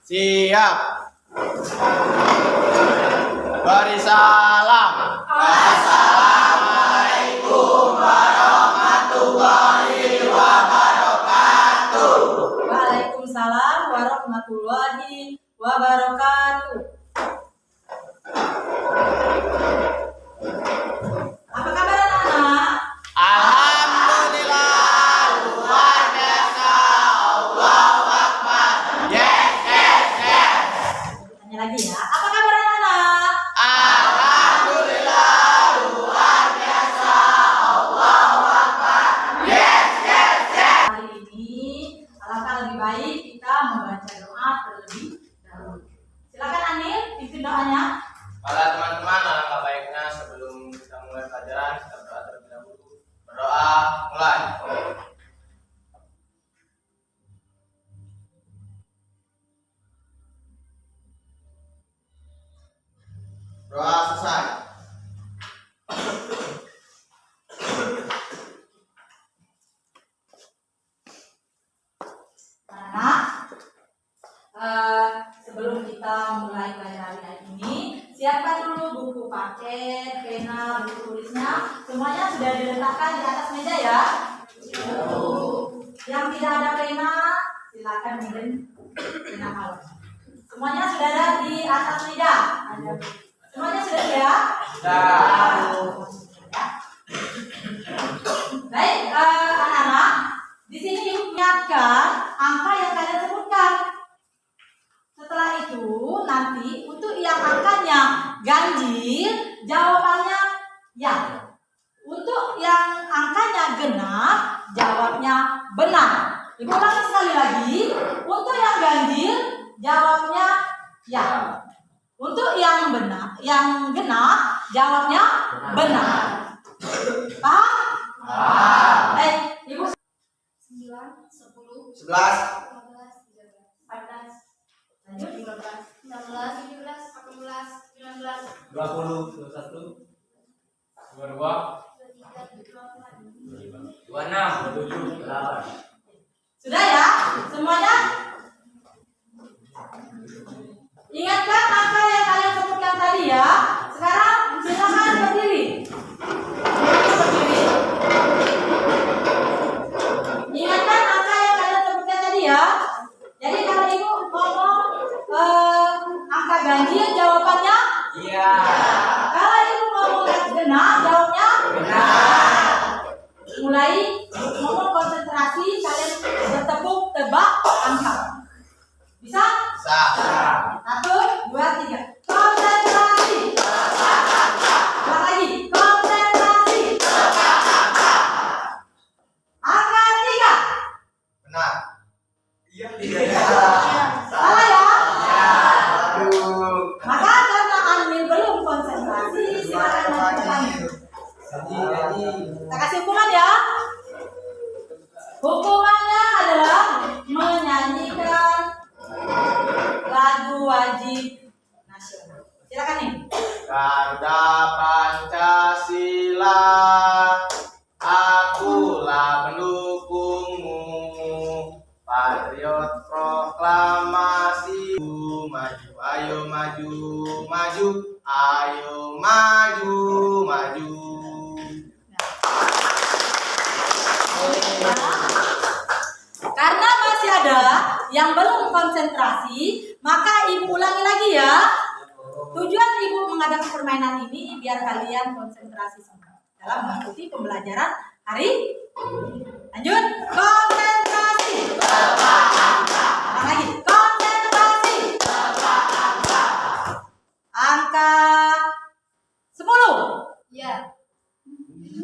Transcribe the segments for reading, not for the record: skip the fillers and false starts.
Siap. Beri salam. Assalamualaikum warahmatullahi wabarakatuh. Waalaikumsalam warahmatullahi wabarakatuh. Apa kabar anak-anak? Alhamdulillah, luar biasa. Allahu Akbar. Yes, yes, yes. Tanya lagi ya. Apa kabar anak-anak? Alhamdulillah, luar biasa. Allahu Akbar. Yes, yes, yes. Hari ini alangkah lebih baik kita membaca doa terlebih dahulu. Silakan Anil, pimpin doanya. Para teman-teman, alangkah baiknya sebelum kita mulai pelajaran, kita berdoa terlebih dahulu. Berdoa, mulai. Doa selesai. Anak, sebelum kita mulai pelajaran hari ini, siapkan dulu buku paket, pena, buku tulisnya. Semuanya sudah diletakkan di atas meja ya. Yang tidak ada pena, silakan minjem pena kawan. Semuanya sudah ada di atas meja. Semuanya sudah ya? Baik, anak-anak, di sini ibu menyiapkan angka yang kalian sebutkan. Setelah itu nanti untuk yang angkanya ganjil jawabannya ya. Untuk yang angkanya genap jawabnya benar. Ibu ulangi sekali lagi. Untuk yang ganjil jawabnya ya. Untuk yang benar, yang genap jawabnya benar. Paham? Ibu 9, 10, 11, 14, 13, 14, lanjut 15, 16, 17, 18, 19, 20, 21, 22, 26, 27, 28. sudah ya semuanya? Ingatkan angka yang kalian sebutkan tadi ya. Sekarang silakan berdiri. Ingatkan angka yang kalian sebutkan tadi ya. Jadi kalau ibu ngomong angka ganjil jawabannya Iya. kalau ibu ngomong genap jawabnya Benar. mulai ngomong konsentrasi, kalian bertepuk tebak angka. Bisa? sah. 1, 2, 3. Konsentrasi. Ulang lagi. Konsentrasi. Angka 3. Benar. Iya. Salah ya? Aduh. Maka karena Anil belum konsentrasi, silakan melakukan. Kita kasih hukuman ya. Hukumannya adalah menyanyikan lagu wajib nasional. Silakan nih. Garuda Pancasila, akulah pendukungmu. Patriot proklamasi, maju, ayo maju, maju, ayo maju, maju. Karena masih ada yang belum konsentrasi, maka ibu ulangi lagi ya. Tujuan ibu mengadakan permainan ini biar kalian konsentrasi semua dalam mengikuti pembelajaran hari ini. Lanjut, konsentrasi. Ulang lagi, konsentrasi. Angka 10. ya.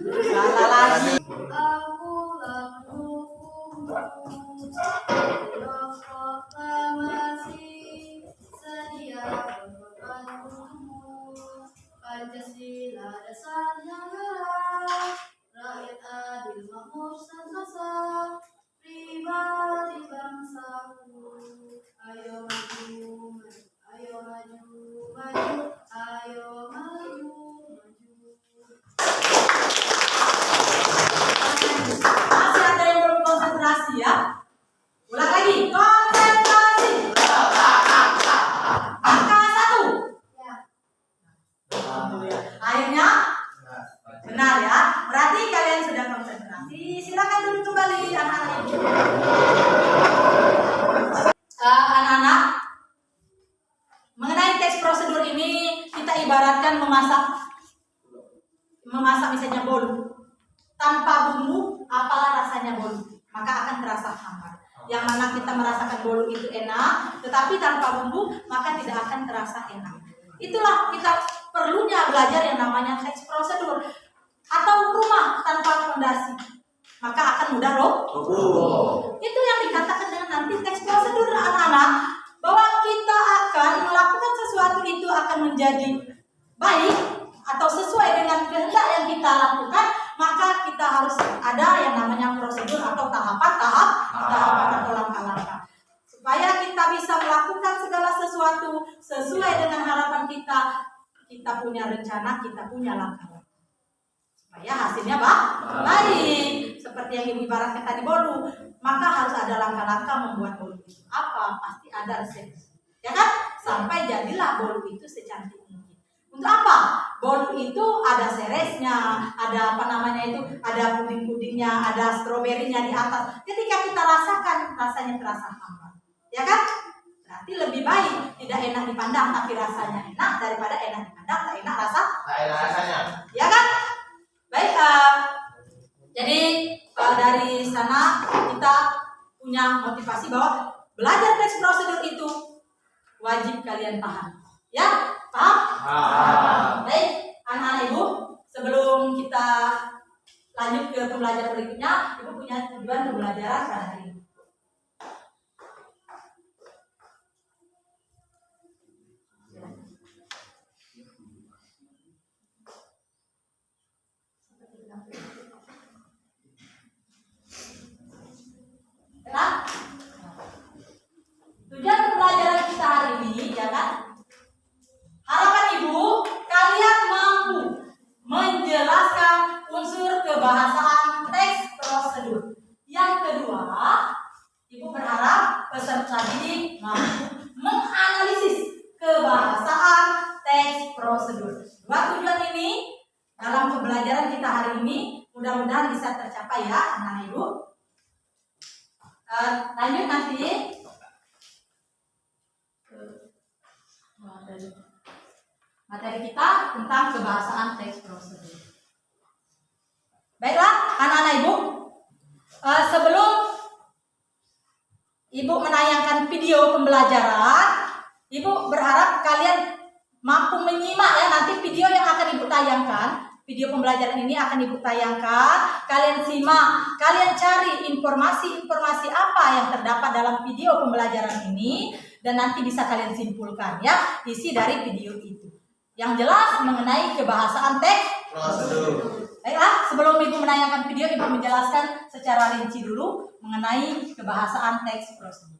Salah lagi. Akulah pendukungmu, proklamasi, sedia berkorban untukmu. Pancasila dasar negara, rakyat adil makmur sentosa. Anak-anak, mengenai teks prosedur ini kita ibaratkan memasak misalnya bolu. Tanpa bumbu, apalah rasanya bolu, maka akan terasa hambar. Yang mana kita merasakan bolu itu enak, tetapi tanpa bumbu maka tidak akan terasa enak. Itulah kita perlunya belajar yang namanya teks prosedur. Atau rumah tanpa fondasi, maka akan mudah roboh. Itu yang dikatakan dengan nanti teks prosedur anak-anak, bahwa kita akan melakukan sesuatu itu akan menjadi baik atau sesuai dengan kehendak yang kita lakukan, maka kita harus ada yang namanya prosedur atau tahapan atau langkah-langkah supaya kita bisa melakukan segala sesuatu sesuai dengan harapan kita. Kita punya rencana, kita punya langkah supaya hasilnya baik. Seperti yang ibu ibaratkan tadi bolu, maka harus ada langkah-langkah membuat bolu itu. Apa? Pasti ada resep, ya kan? Sampai jadilah bolu itu secantik mungkin. Untuk apa? Bolu itu ada seresnya, ada ada puding-pudingnya, ada stroberinya di atas. Ketika kita rasakan, rasanya terasa hambar, ya kan? Berarti lebih baik tidak enak dipandang tapi rasanya enak daripada enak dipandang tak enak rasanya, ya kan? Baik, jadi dari sana kita punya motivasi bahwa belajar teks prosedur itu wajib kalian paham, ya? Paham? Baik, anak-anak ibu, sebelum kita lanjut ke pembelajaran berikutnya, ibu punya tujuan pembelajaran pada hari ini. Kenapa? Tujuan pembelajaran kita hari ini, ya kan? Harapan ibu, kalian mampu menjelaskan unsur kebahasaan teks prosedur. Yang kedua, ibu berharap peserta didik mampu menganalisis kebahasaan teks prosedur. Dua tujuan ini dalam pembelajaran kita hari ini mudah-mudahan bisa tercapai ya anak ibu. Lanjut nanti materi kita tentang kebahasaan teks prosedur. Baiklah anak-anak ibu, sebelum ibu menayangkan video pembelajaran, ibu berharap kalian mampu menyimak ya nanti video yang akan ibu tayangkan. Video pembelajaran ini akan ibu tayangkan, kalian simak, kalian cari informasi-informasi apa yang terdapat dalam video pembelajaran ini dan nanti bisa kalian simpulkan ya isi dari video itu. Yang jelas mengenai kebahasaan teks prosedur. Baiklah, sebelum ibu menayangkan video, ibu menjelaskan secara rinci dulu mengenai kebahasaan teks prosedur.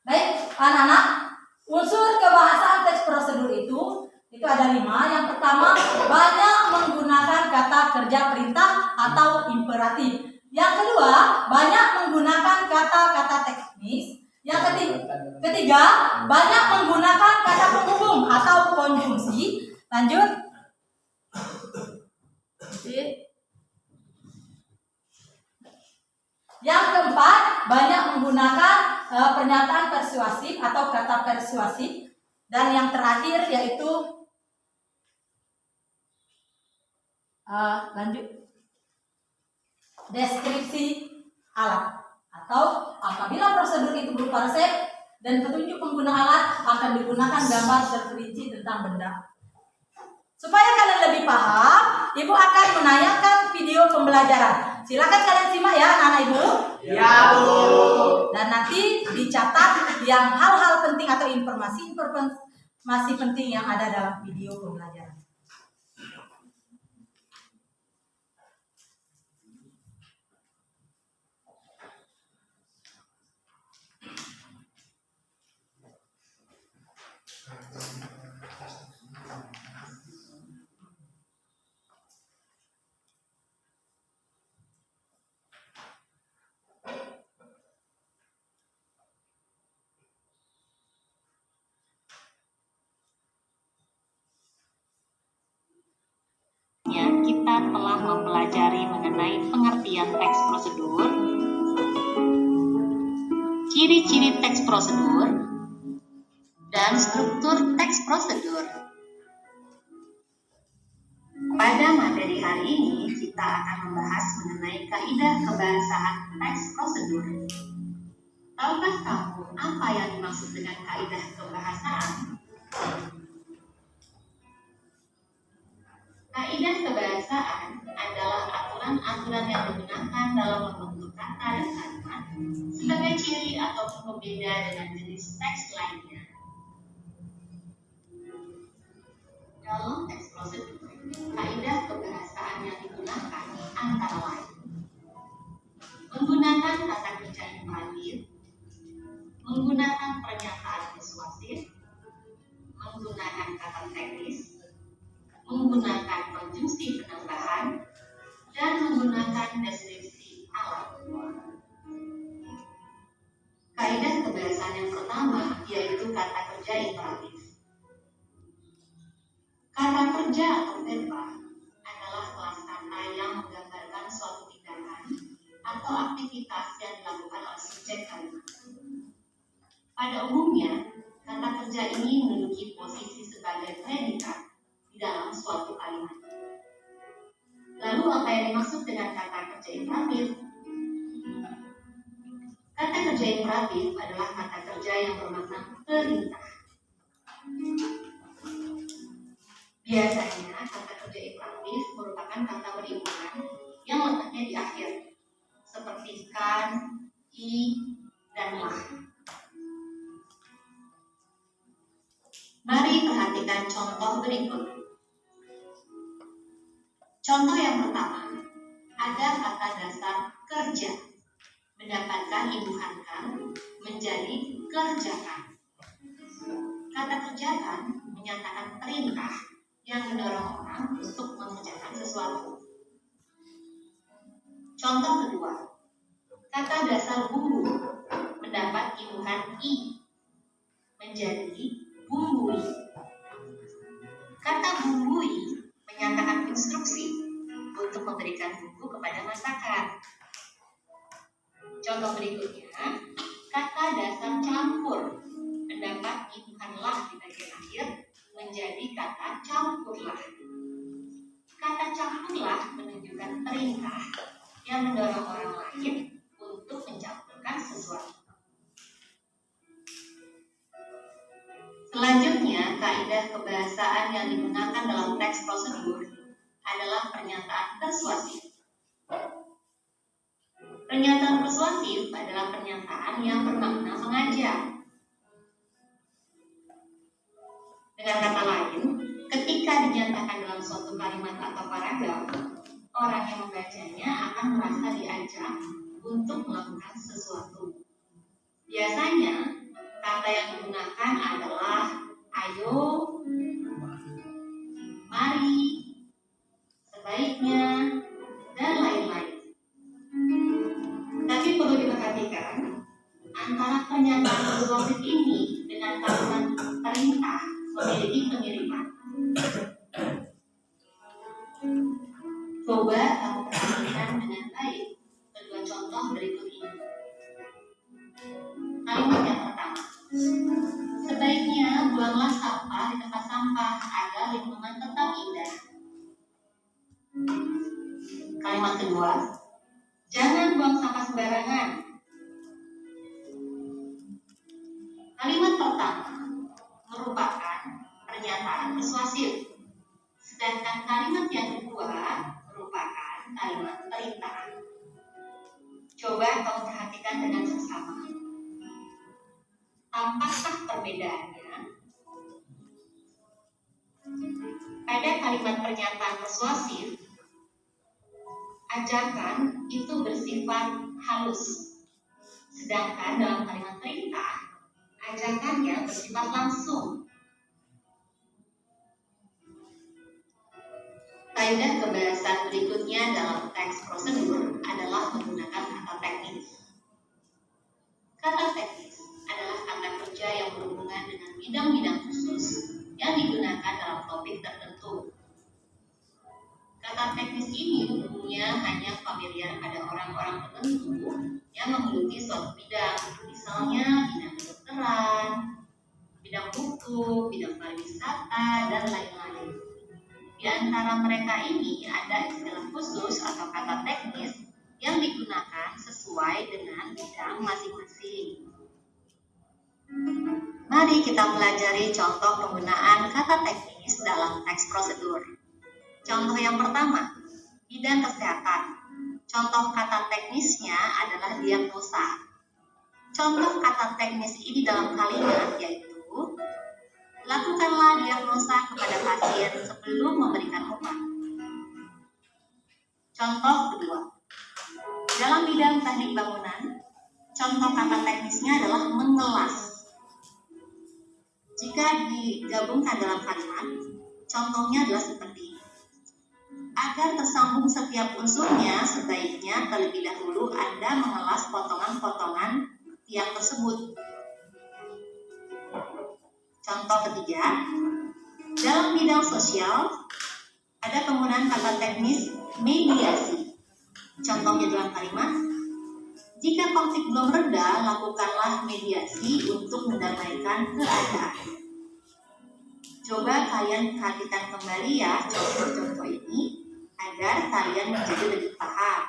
Baik, anak-anak, unsur kebahasaan teks prosedur itu ada 5. Yang pertama, banyak menggunakan kata kerja perintah atau imperatif. Yang kedua, banyak menggunakan kata-kata teknis. Yang ketiga, banyak menggunakan kata penghubung atau konjungsi. Lanjut. Yang keempat, banyak menggunakan pernyataan persuasif atau kata persuasif. Dan yang terakhir yaitu lanjut deskripsi alat, atau apabila prosedur itu berupa resep dan petunjuk pengguna alat akan digunakan gambar terperinci tentang benda. Supaya kalian lebih paham, ibu akan menayangkan video pembelajaran. Silakan kalian simak ya anak-anak ibu. Ya Bu. Dan nanti dicatat yang hal-hal penting atau informasi penting yang ada dalam video pembelajaran. Kita telah mempelajari mengenai pengertian teks prosedur, ciri-ciri teks prosedur, dan struktur teks prosedur. Pada materi hari ini, kita akan membahas mengenai kaidah kebahasaan teks prosedur. Tahukah kamu apa yang dimaksud dengan kaidah kebahasaan? Kaidah kebahasaan adalah aturan-aturan yang digunakan dalam membentuk kata dan kalimat sebagai ciri ataupun pembeda dengan jenis teks lainnya. Dalam teks prosedur, kaidah kebahasaan yang digunakan antara lain menggunakan kata kerja imperatif, menggunakan pernyataan persuasif, menggunakan kata teknis, menggunakan konjungsi penambahan, dan menggunakan deskripsi alat. Kaidah kebahasaan yang pertama yaitu kata kerja imperatif. Kata kerja atau verba adalah kelas kata yang menggambarkan suatu tindakan atau aktivitas yang dilakukan oleh subjek kalimat. Pada umumnya, kata kerja ini menduduki posisi sebagai predikat di dalam suatu kalimat. Lalu apa yang dimaksud dengan kata kerja imperatif? Kata kerja imperatif adalah kata kerja yang bermakna perintah. Biasanya kata kerja imperatif merupakan kata beribuan yang letaknya di akhir, seperti kan, i, dan lah. Mari perhatikan contoh berikut. Contoh yang pertama, ada kata dasar kerja, mendapatkan imbuhan kan menjadi kerjakan. Kata kerjakan menyatakan perintah yang mendorong orang untuk mengerjakan sesuatu. Contoh kedua, kata dasar bumbu mendapat imbuhan i menjadi bumbui. Kata bumbui menyatakan instruksi untuk memberikan bumbu kepada masakan. Contoh berikutnya, kata dasar campur mendapat imbuhan lah di bagian akhir menjadi kata campurlah. Kata campurlah menunjukkan perintah yang mendorong orang lain untuk mencampurkan sesuatu. Selanjutnya, kaidah kebahasaan yang digunakan dalam teks prosedur adalah pernyataan persuasif. Pernyataan persuasif adalah pernyataan yang bermakna mengajak. Dengan kata lain, ketika dinyatakan dalam suatu kalimat atau paragraf, orang yang membacanya akan merasa diajak untuk melakukan sesuatu. Biasanya, kata yang digunakan adalah ayo, mari, sebaiknya, dan lain-lain. Tapi perlu diperhatikan, antara pernyataan persuasif ini dengan kalimat perintah memiliki kemiripan. Coba kamu perhatikan dengan baik kedua contoh berikut ini. Kalimat yang pertama, sebaiknya buanglah sampah di tempat sampah agar lingkungan tetap indah. Kalimat kedua, jangan buang sampah sembarangan. Kalimat pertama merupakan pernyataan persuasif, sedangkan kalimat yang kedua merupakan kalimat perintah. Coba kamu perhatikan dengan seksama. Tampakkah perbedaannya? Pada kalimat pernyataan persuasif, ajakan itu bersifat halus, sedangkan dalam kalimat perintah, ajakannya bersifat langsung. Kaidah kebahasaan berikutnya dalam teks prosedur adalah menggunakan kata teknis. Kata teknis adalah kata kerja yang berhubungan dengan bidang-bidang khusus yang digunakan dalam topik tertentu. Kata teknis ini umumnya hanya familiar pada orang-orang tertentu yang menggeluti suatu bidang, misalnya bidang kedokteran, bidang hukum, bidang pariwisata, dan lain-lain. Di antara mereka ini ada istilah khusus atau kata teknis yang digunakan sesuai dengan bidang masing-masing. Mari kita pelajari contoh penggunaan kata teknis dalam teks prosedur. Contoh yang pertama, bidang kesehatan. Contoh kata teknisnya adalah diagnosa. Contoh kata teknis ini dalam kalimat yaitu lakukanlah diagnosa kepada pasien sebelum memberikan obat. Contoh kedua, dalam bidang teknik bangunan, contoh kata teknisnya adalah mengelas. Jika digabungkan dalam kalimat, contohnya adalah seperti ini. Agar tersambung setiap unsurnya, sebaiknya terlebih dahulu Anda mengelas potongan-potongan tiang tersebut. Contoh ketiga, dalam bidang sosial, ada penggunaan kata teknis mediasi. Contohnya dalam kalimat, jika konflik belum reda, lakukanlah mediasi untuk mendamaikan keadaan. Coba kalian perhatikan kembali ya contoh-contoh ini agar kalian menjadi lebih paham.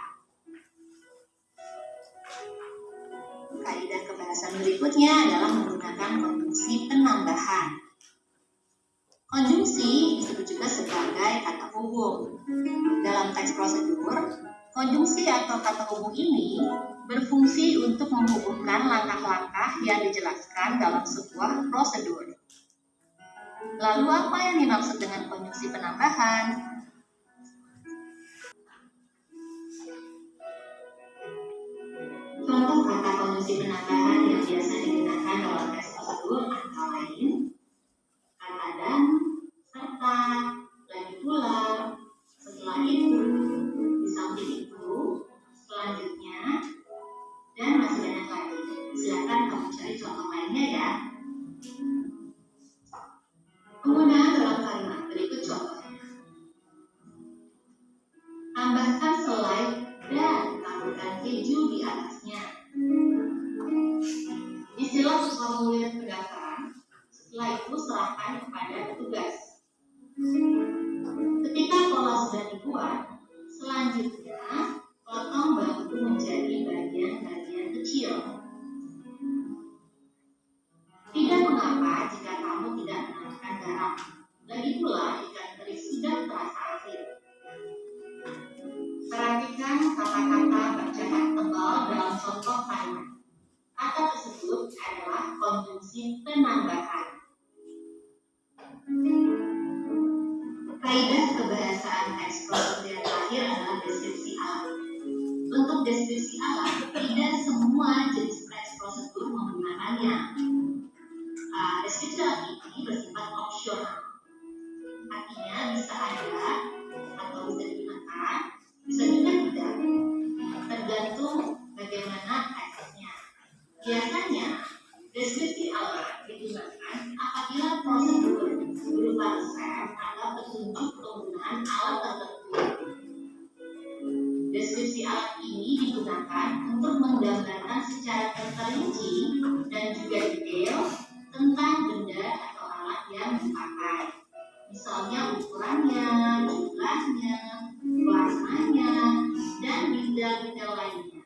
Kaidah kebahasan berikutnya adalah menggunakan konjungsi penambahan. Konjungsi disebut juga sebagai kata hubung. Dalam teks prosedur, konjungsi atau kata hubung ini berfungsi untuk menghubungkan langkah-langkah yang dijelaskan dalam sebuah prosedur. Lalu apa yang dimaksud dengan konjungsi penambahan? Contoh kata konjungsi penambahan yang biasa digunakan dalam teks prosedur antara lain kata dan, serta, lagi pula, setelah itu, di samping itu, selanjutnya, dan masih banyak lagi. Silakan kamu cari contoh lainnya ya. Penggunaan dalam kalimat berikut contohnya. Tambahkan selai dan taburkan keju di atasnya. Isilah formulir pendaftaran. Setelah itu serahkan kepada petugas. Ketika pola sudah dibuat, selanjutnya potong bambu menjadi bagian-bagian kecil. Tidak mengapa jika kamu tidak menambahkan garam. Lagi pula ikan teri sudah terasa asin. Perhatikan kata-kata bercetak tebal dalam contoh kalimat. Kata tersebut adalah konjungsi penambahan. Kaidah kebahasaan teks prosedur yang terakhir adalah deskripsi alat. Untuk deskripsi alat, tidak semua jenis teks prosedur menggunakannya. Deskripsi alat ini bersifat opsional. Artinya bisa ada atau bisa digunakan, bisa juga tidak. Tergantung bagaimana teksnya. Biasanya, deskripsi alat digunakan apabila prosedur berupa resep atau petunjuk penggunaan alat tertentu. Deskripsi alat ini digunakan untuk menggambarkan secara terperinci dan juga detail tentang benda atau alat yang dipakai. Misalnya ukurannya, jumlahnya, warnanya, dan detail-detail lainnya.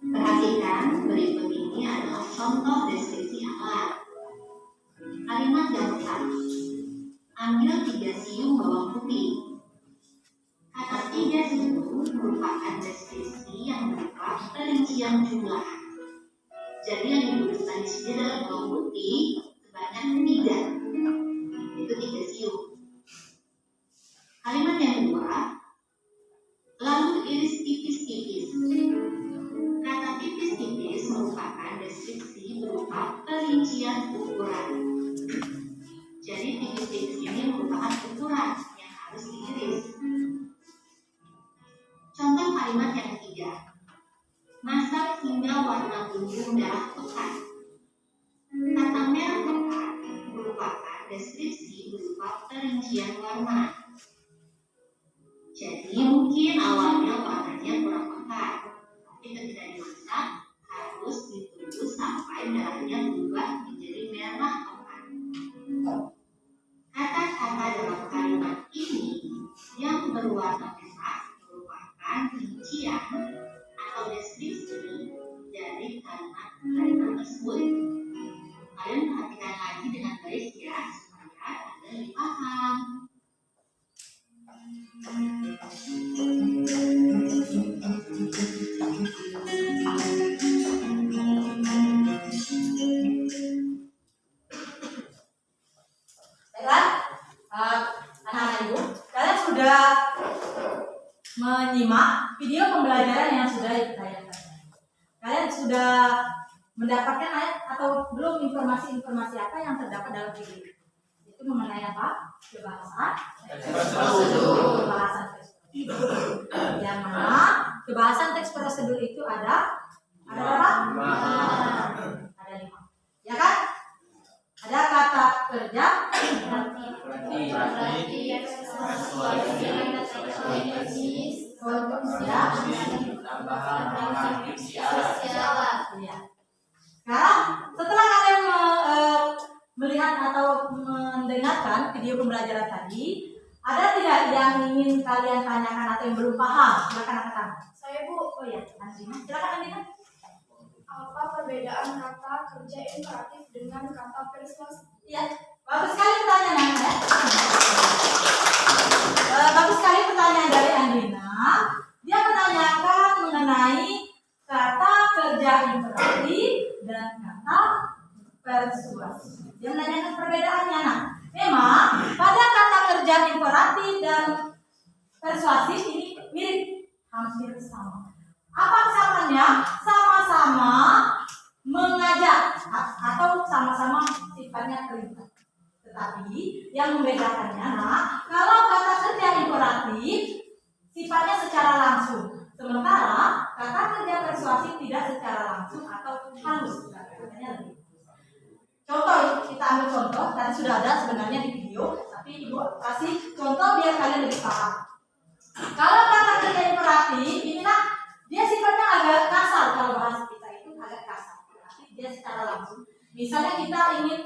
Perhatikan, berikut ini adalah contoh deskripsi alat. Kalimat yang pertama, ambil 3 siung bawang putih. Kata 3 siung merupakan deskripsi yang berupa perincian jumlah. Jadi yang dibutuhkan di sini adalah bawang putih sebanyak 3. Itu 3 siung. Kalimat yang kedua, lalu iris tipis-tipis. Kata tipis-tipis merupakan deskripsi berupa perincian ukuran. Jadi tipis-tipis ini merupakan ukuran yang harus diiris. Contoh kalimat yang ketiga, masak hingga warna bumbu merah pekat. Kata merah pekat merupakan deskripsi berupa perincian warna. Jadi mungkin awalnya warnanya kurang pekat, tapi ketika dimasak harus ditunggu sampai merahnya berubah menjadi merah pekat. Kata-kata dalam kalimat ini yang berwarna merah merupakan rincian atau deskripsi dari kalimat tersebut. Kalian perhatikan lagi dengan baik ya, supaya Anda lebih paham. Baiklah, anak-anak ibu, kalian sudah menyimak video pembelajaran yang sudah ditayangkan. Kalian sudah mendapatkan atau belum informasi-informasi apa yang terdapat dalam video itu? Itu mengenai apa? Kebahasan prosedur. Kebahasan teks prosedur. Yang mana kebahasan teks prosedur itu ada berapa? Ada 5. Ya kan? Ada kata kerja, ya. Sekarang setelah kalian melihat atau mendengarkan video pembelajaran tadi, ada tidak yang ingin kalian tanyakan atau yang belum paham? Silakan angkat tangan. Saya Bu, Oh ya, Andina. Silakan Andina. apa perbedaan kata kerja imperatif dengan kata persuasif? Iya, bagus sekali pertanyaan ya. Bagus sekali pertanyaan dari Andina. Dia menanyakan mengenai kata kerja imperatif dan kata persuasif. Dia menanyakan perbedaannya. Nah, memang pada kata kerja imperatif dan persuasif ini mirip, hampir sama. Apa kesamaannya? Sama-sama mengajak atau sama-sama sifatnya perintah. Tetapi yang membedakannya, nah, kalau kata kerja imperatif sifatnya secara langsung, sementara kata kerja persuasif tidak secara langsung atau halus. Katanya lebih. Contoh, kita ambil contoh, tadi sudah ada sebenarnya di video, tapi Ibu kasih contoh biar kalian lebih paham. Kalau kata kerja imperatif, inilah dia sifatnya agak kasar, kalau bahasa kita itu agak kasar. Tapi dia secara langsung. Misalnya kita ingin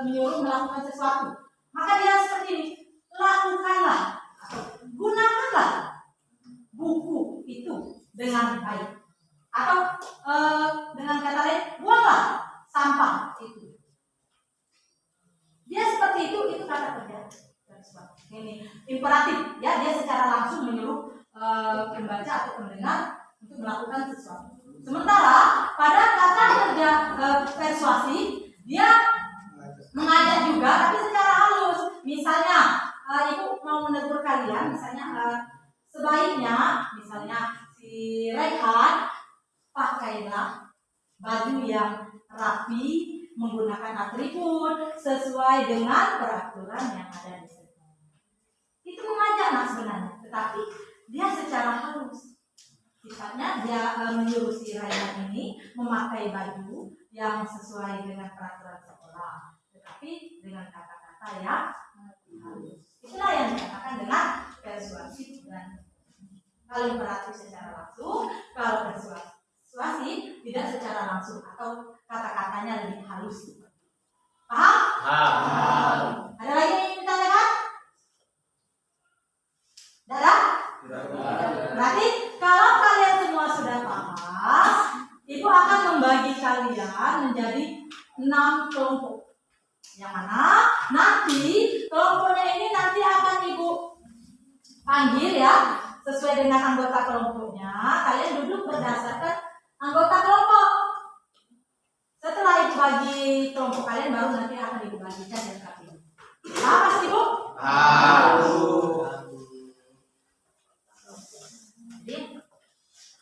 menyuruh melakukan sesuatu, maka dia seperti ini, lakukanlah atau gunakanlah buku itu dengan baik, atau dengan kata lain, buanglah sampah itu. Dia seperti itu kata kerja. Ini imperatif, ya, dia secara langsung menyuruh pembaca atau pendengar untuk melakukan sesuatu. Sementara pada kata kerja persuasif, dia mengajak juga, tapi secara halus. Misalnya, Ibu mau menegur kalian, misalnya sebaiknya, misalnya si Rehan pakailah baju yang rapi, menggunakan atribut sesuai dengan peraturan yang ada di sana. Itu mengajak nah sebenarnya, tetapi dia secara halus. Sifatnya dia menyuruh si Ryan ini memakai baju yang sesuai dengan peraturan sekolah, tetapi dengan kata-kata yang halus. Itulah yang dikatakan dengan persuasif dan kalau imperatif secara langsung, kalau persuasif tidak secara langsung atau kata-katanya lebih halus. Paham? Paham. Ada lagi yang ingin ditanyakan? Dadah? Berarti kalau kalian semua sudah paham, Ibu akan membagi kalian menjadi 6 kelompok. Yang mana nanti kelompoknya ini nanti akan Ibu panggil ya, sesuai dengan anggota kelompoknya. Kalian duduk berdasarkan anggota kelompok. Setelah Ibu bagi kelompok kalian, baru nanti akan Ibu bagikan dan kapil. Paham Mas Ibu? Jadi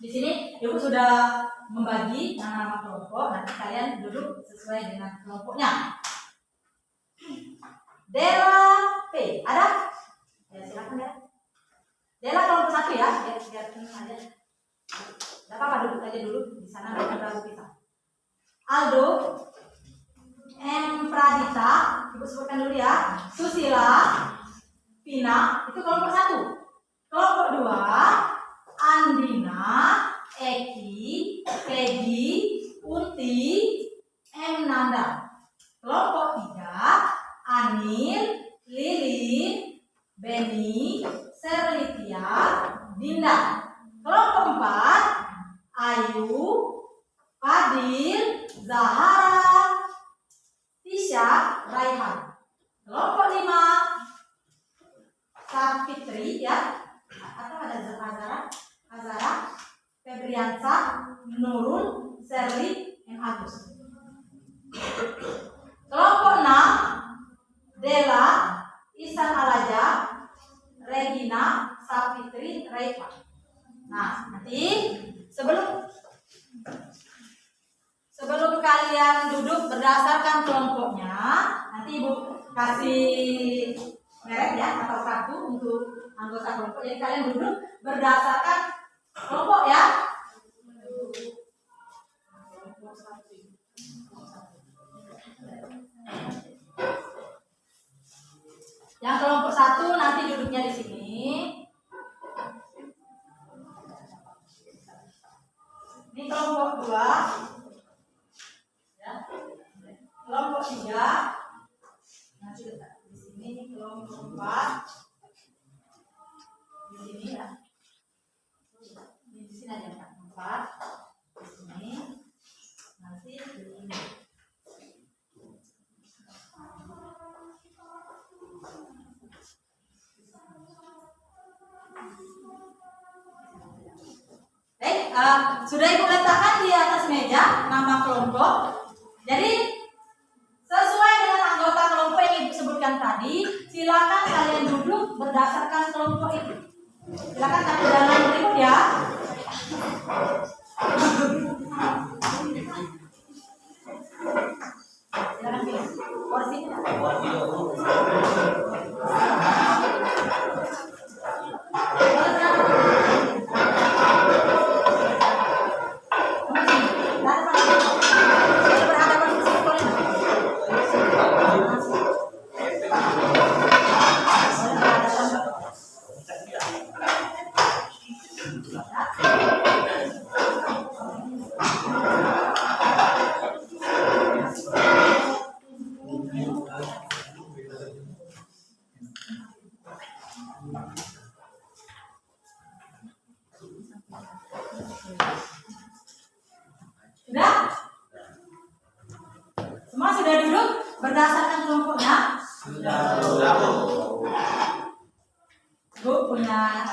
di sini Ibu sudah membagi nama kelompok. Nanti kalian duduk sesuai dengan kelompoknya. Dela P, ada? Ya silakan ya. Dela kelompok 1 ya, biar tenang aja. Tidak apa-apa, duduk aja dulu di sana nanti baru kita. Aldo, M Pradita, Ibu Ibu sebutkan dulu ya. Susila, Vina, itu kelompok 1. Kelompok 2, Andina, Eki, Peggy, Unti, M. Nanda. Kelompok 3, Anil, Lilin, Beni, Serlitia, Dinda. Kelompok 4, Ayu, Fadil, Zahara, Tisha, Raihan. Kelompok 5, Sapitri ya, atau ada Azara, Febriansa, Nurul, Serli, M. Agus. Kelompok 6, Dela, Isan Alaja, Regina, Sapitri, Raifa. Nah, nanti sebelum kalian duduk berdasarkan kelompoknya, nanti Ibu kasih merek ya atau kartu untuk anggota kelompok. Jadi kalian duduk berdasarkan kelompok ya. Yang kelompok 1 nanti duduknya di sini. Ini kelompok 2. Ya. Kelompok 3. Nanti letak di sini. Kelompok 4. Di sini ya. Di sini aja Pak. 4. Di sini. Nanti di sini. Sudah Ibu letakkan di atas meja nama kelompok. Jadi sesuai dengan anggota kelompok yang Ibu sebutkan tadi, silakan kalian duduk berdasarkan kelompok itu. Silakan kami jalan berikut ya. Silakan pilih porsinya. Sudah? Semua sudah duduk berdasarkan kelompoknya? Sudah. Bu punya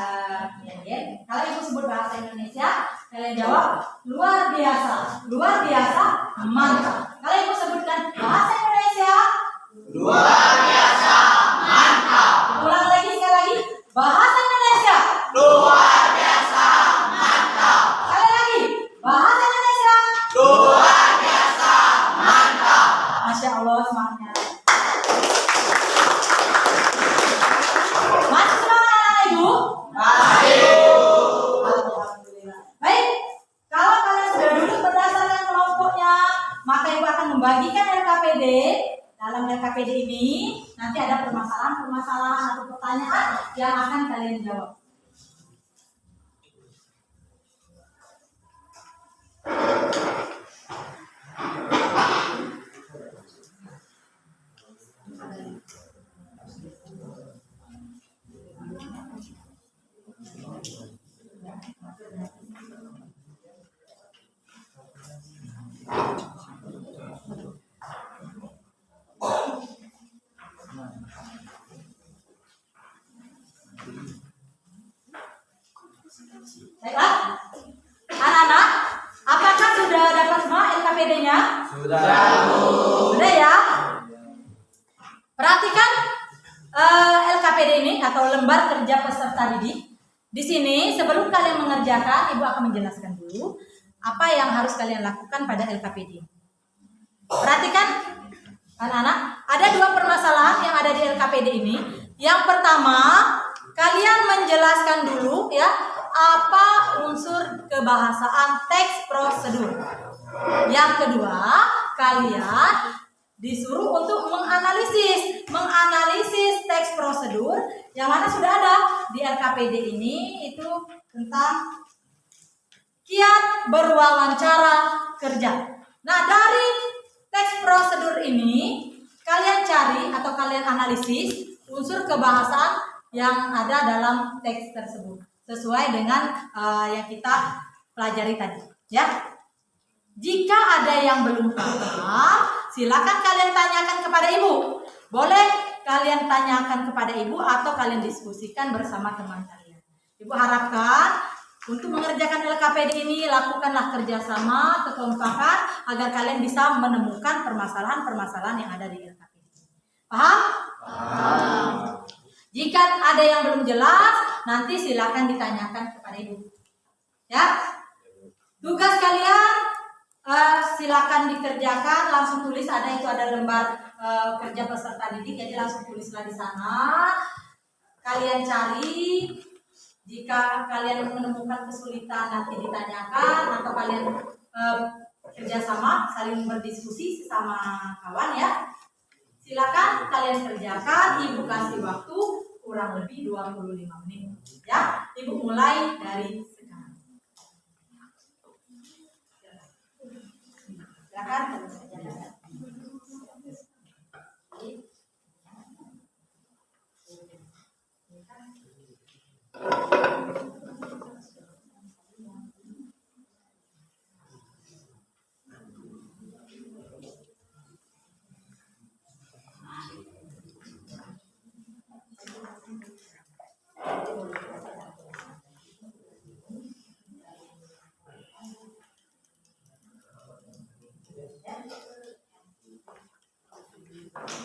kalau Ibu sebut bahasa Indonesia, kalian jawab luar biasa. Luar biasa, mantap. Kalau Ibu sebutkan bahasa Indonesia, Luar biasa, mantap. ulang lagi sekali lagi, bahasa Indonesia, Luar biasa, mantap. sekali lagi, bahasa Indonesia, Luar biasa, mantap. Masya Allah semangatnya. Masih semangat anak Ibu? Alhamdulillah. Baik, kalau kalian sudah duduk berdasarkan kelompoknya, maka Ibu akan membagikan LKPD. Dalam LKPD ini nanti ada permasalahan atau pertanyaan yang akan kalian jawab. Baiklah, anak-anak, apakah sudah dapat semua LKPD-nya? Sudah. Sudah ya. Perhatikan LKPD ini atau lembar kerja peserta didik. Di sini sebelum kalian mengerjakan, Ibu akan menjelaskan dulu apa yang harus kalian lakukan pada LKPD. Perhatikan anak-anak, ada dua permasalahan yang ada di LKPD ini. Yang pertama, kalian menjelaskan dulu ya apa unsur kebahasaan teks prosedur. Yang kedua, kalian disuruh untuk menganalisis teks prosedur yang mana sudah ada di LKPD ini, itu tentang kiat berwawancara kerja. Nah, dari teks prosedur ini kalian cari atau kalian analisis unsur kebahasaan yang ada dalam teks tersebut sesuai dengan yang kita pelajari tadi, ya. Jika ada yang belum paham, silakan kalian tanyakan kepada ibu. Boleh kalian tanyakan kepada ibu atau kalian diskusikan bersama teman kalian. Ibu harapkan untuk mengerjakan LKPD ini lakukanlah kerjasama, kekompakan agar kalian bisa menemukan permasalahan-permasalahan yang ada di LKPD. Paham? Paham. Jika ada yang belum jelas, nanti silakan ditanyakan kepada ibu. Ya. Tugas kalian silakan dikerjakan, langsung tulis, ada lembar kerja peserta didik, jadi langsung tulislah di sana. Kalian cari, jika kalian menemukan kesulitan nanti ditanyakan atau kalian kerjasama saling berdiskusi sesama kawan, ya. Silakan kalian kerjakan, ibu kasih waktu kurang lebih 25 menit, ya. Ibu mulai dari sekarang. Silakan.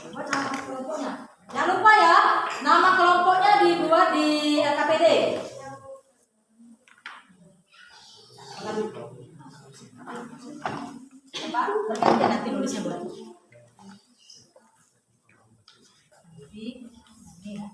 Buat nama kelompoknya. Jangan lupa ya, nama kelompoknya dibuat di LKPD. Baru bergantian nanti nulisnya buat. Ini ya.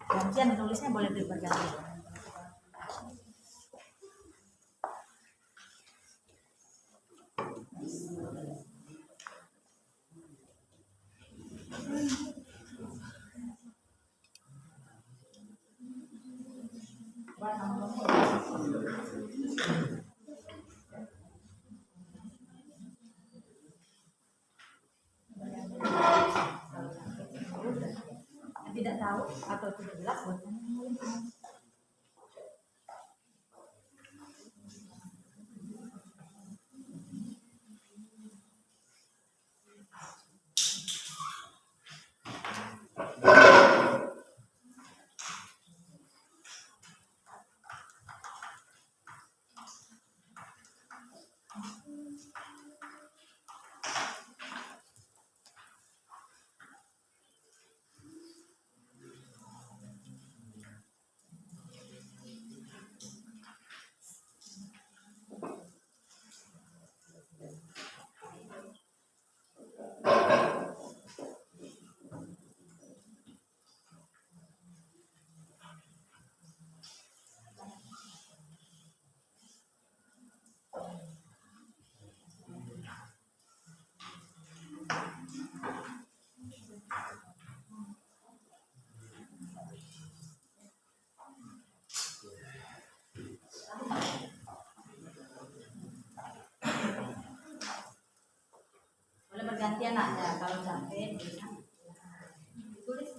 Gantian tulisnya, boleh bergantian. Tidak tahu atau tidak jelas buat bergantian aja, kalau capek tulis.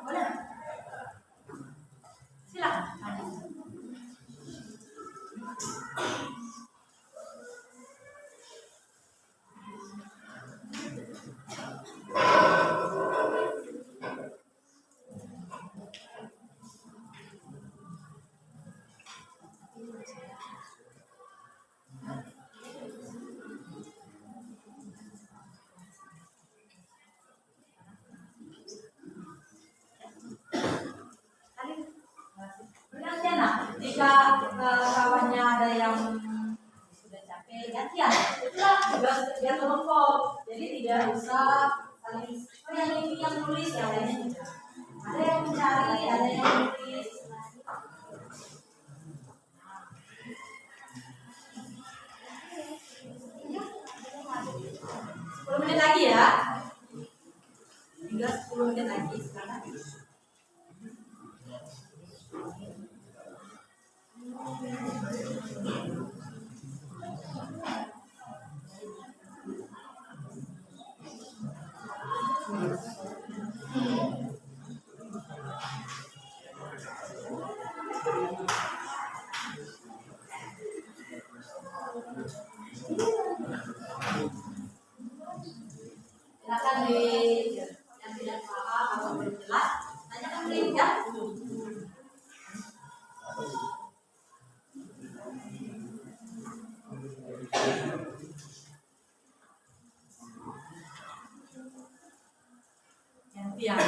Boleh? Silakan. Bergantian lah. Jika kawannya ada yang sudah capek, gantian. Itulah tugas kerja kelompok. Jadi tidak usah saling yang ini yang nulis, yang lainnya tidak. Ada yang mencari, ada yang nulis. 10 menit lagi ya. Tinggal 10 menit lagi sekarang. Silakan yang tidak paham atau belum jelas, tanyakan ke ya. Gantian.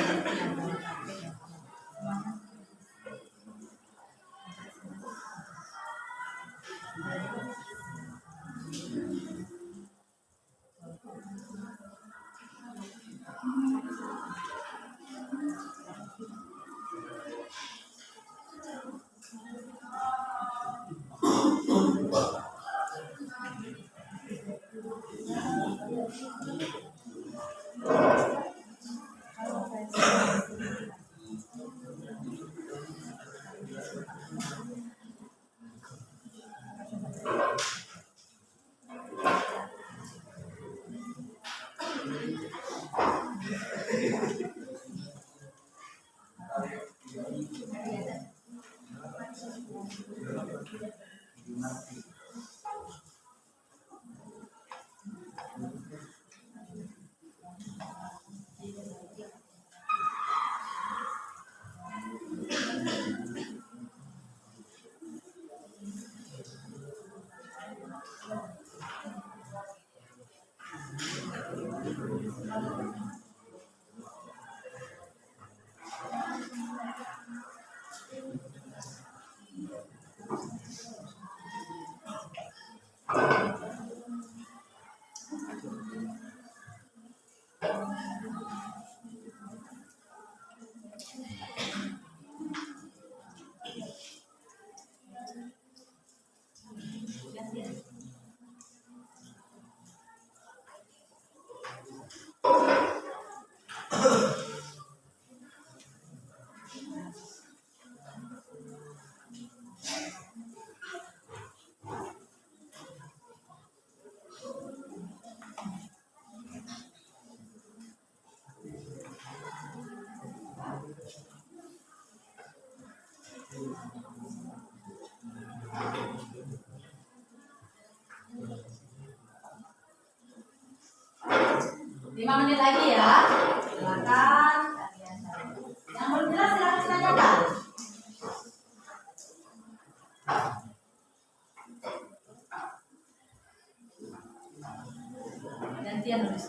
5 menit lagi ya. Silakan kalian cari. Yang belum jelas silakan ditanyakan. Gantian nulis.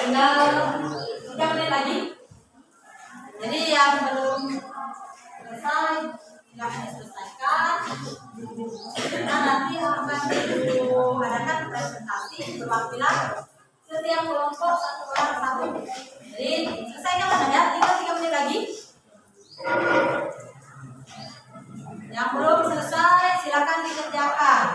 Tinggal 3 menit lagi. Jadi yang belum selesai silahkan diselesaikan. Nah nanti akan ditutup presentasi perwakilan setiap kelompok satu orang satu. Jadi selesaikan ya, tinggal 3 menit lagi. Yang belum selesai silakan dikerjakan.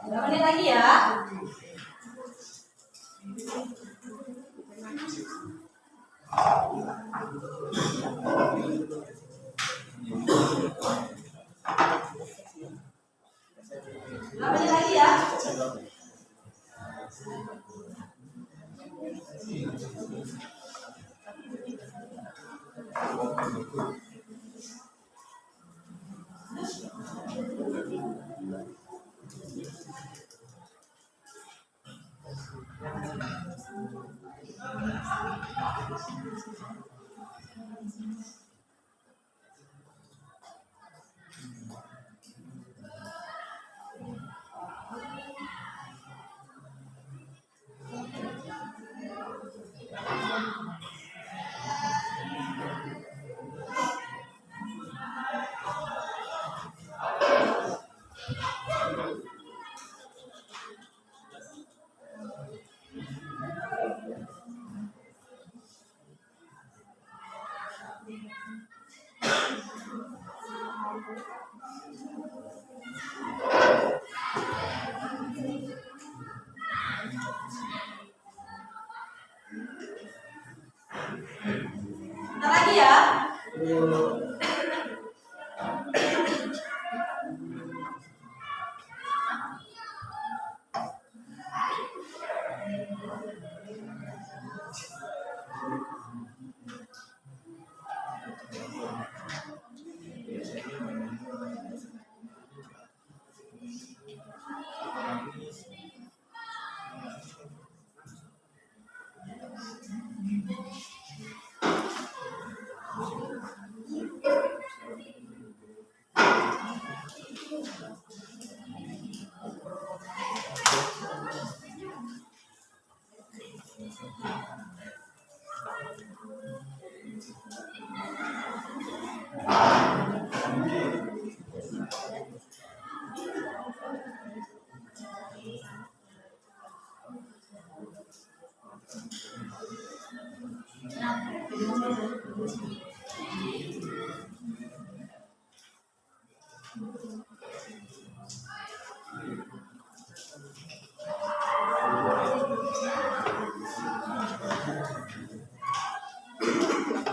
Berapa menit lagi ya? Berapa menit lagi ya? Bentar lagi ya.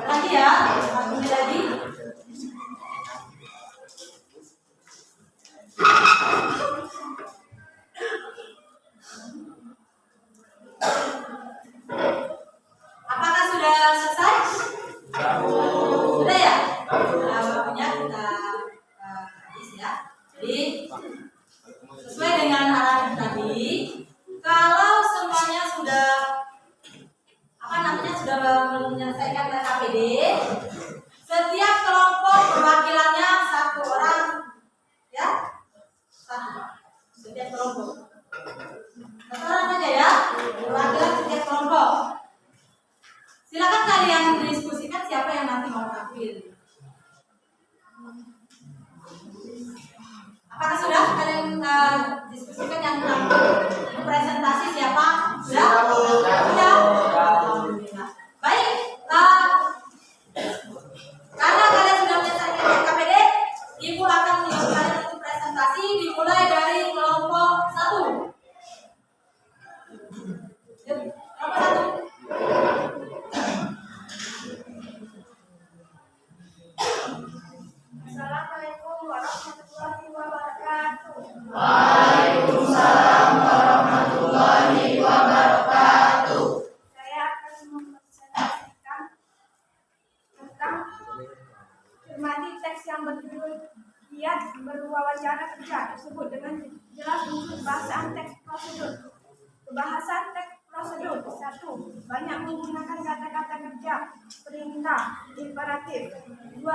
Lagi ya, 1 menit lagi. Apakah sudah selesai? Sudah ya? Nah, waktunya kita habis ya. Jadi sesuai dengan arahan tadi, kalau semuanya sudah menyelesaikan KKPD, setiap kelompok perwakilannya 1 orang, ya, 1 setiap kelompok. 1 orang aja ya, perwakilan setiap kelompok. Silakan kalian diskusikan siapa yang nanti mau tampil. Apakah sudah kalian diskusikan yang tampil presentasi siapa? Sudah? Sudah? Alhamdulillah. Baik, karena kalian sudah Cermati teks yang berjudul Giat berwawancara kerja tersebut dengan jelas unsur bahasaan teks prosedur. Kebahasan teks prosedur. 1. Banyak menggunakan kata-kata kerja, perintah, imperatif. 2.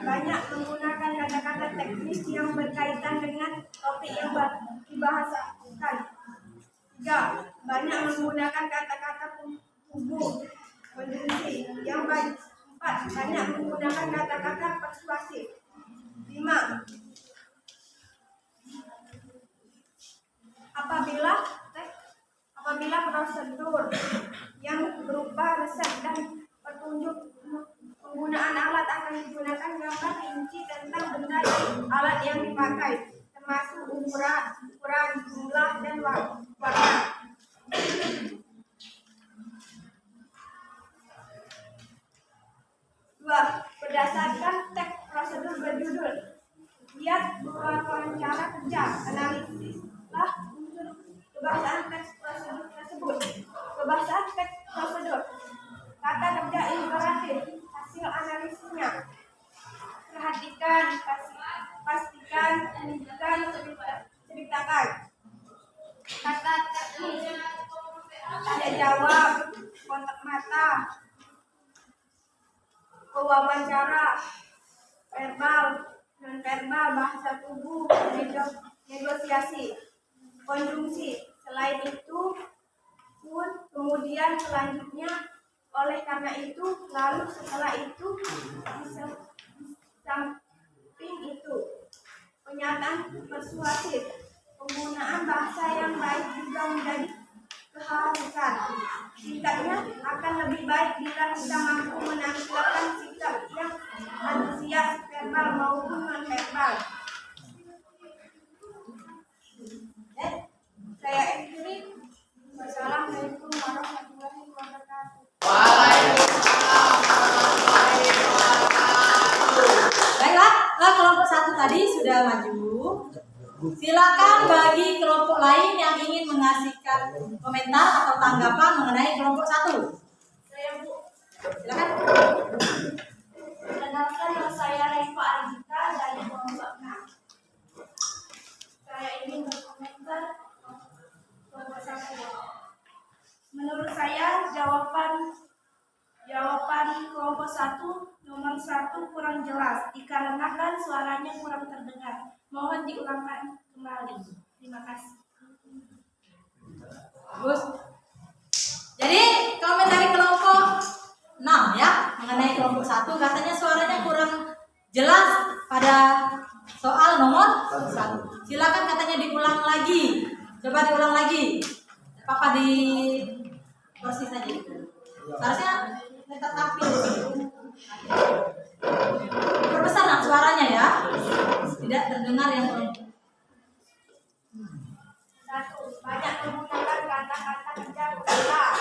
Banyak menggunakan kata-kata teknis yang berkaitan dengan topik yang dibahasakan. 3. Banyak menggunakan kata-kata hubung, konjungsi yang baik. 4. Banyak menggunakan kata-kata persuasif. 5. Apabila prosedur yang berupa resep dan petunjuk penggunaan alat akan digunakan gambar rinci tentang benda dan alat yang dipakai, termasuk ukuran, jumlah, dan warna. Dua, berdasarkan teks prosedur berjudul Giat berwawancara kerja, analisislah unsur kebahasaan teks prosedur tersebut. Kebahasaan teks prosedur. Kata kerja imperatif, hasil analisisnya. Perhatikan, pastikan, tunjukkan, ceritakan. Kata teknis, tanya jawab, kontak mata, wawancara, verbal, non-verbal, bahasa tubuh, negosiasi, konjungsi. Selain itu, pun, kemudian, selanjutnya, oleh karena itu, lalu, setelah itu, di samping itu. Pernyataan persuasif. Penggunaan bahasa yang baik juga menjadi keharusan. Singkatnya, akan lebih baik bila kita mampu menampilkan sikap yang antusias verbal maupun non-verbal. Saya akhiri. Wassalamualaikum warahmatullahi wabarakatuh. Waalaikumsalam warahmatullahi wabarakatuh. Baiklah, kelompok 1 tadi sudah maju. Silakan bagi kelompok lain yang ingin mengasihkan komentar atau tanggapan mengenai kelompok 1. Saya Bu. Silakan. Perkenalkan, nama saya Reva Argita dari kelompok 6. Saya ingin berkomentar kelompok 1. Menurut saya jawaban kelompok 1 nomor 1 kurang jelas dikarenakan suaranya kurang terdengar. Mohon diulangkan kembali. Terima kasih. Bagus. Jadi komen dari kelompok 6 ya, mengenai kelompok 1 katanya suaranya kurang jelas pada soal nomor 1. Silakan katanya diulang lagi. Coba diulang lagi. Papa di kursi saja. Seharusnya tetap tampil. Perbesar nak suaranya ya. Tidak terdengar yang 1. Banyak menggunakan kata-kata kerja perintah.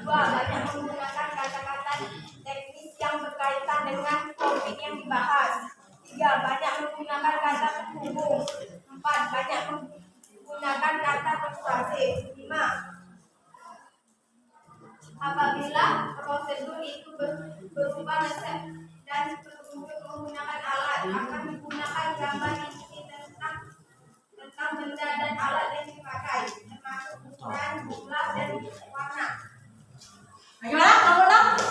2. Banyak menggunakan kata-kata teknis yang berkaitan dengan topik yang dibahas. 3. Banyak menggunakan kata penghubung. 4. Banyak menggunakan kata persuasif. 5. Apabila prosedur itu berupa resep dan petunjuk menggunakan alat, akan digunakan gambar rinci tentang benda dan alat yang dipakai, termasuk ukuran, jumlah, dan warna. Bagaimana kelompok 6?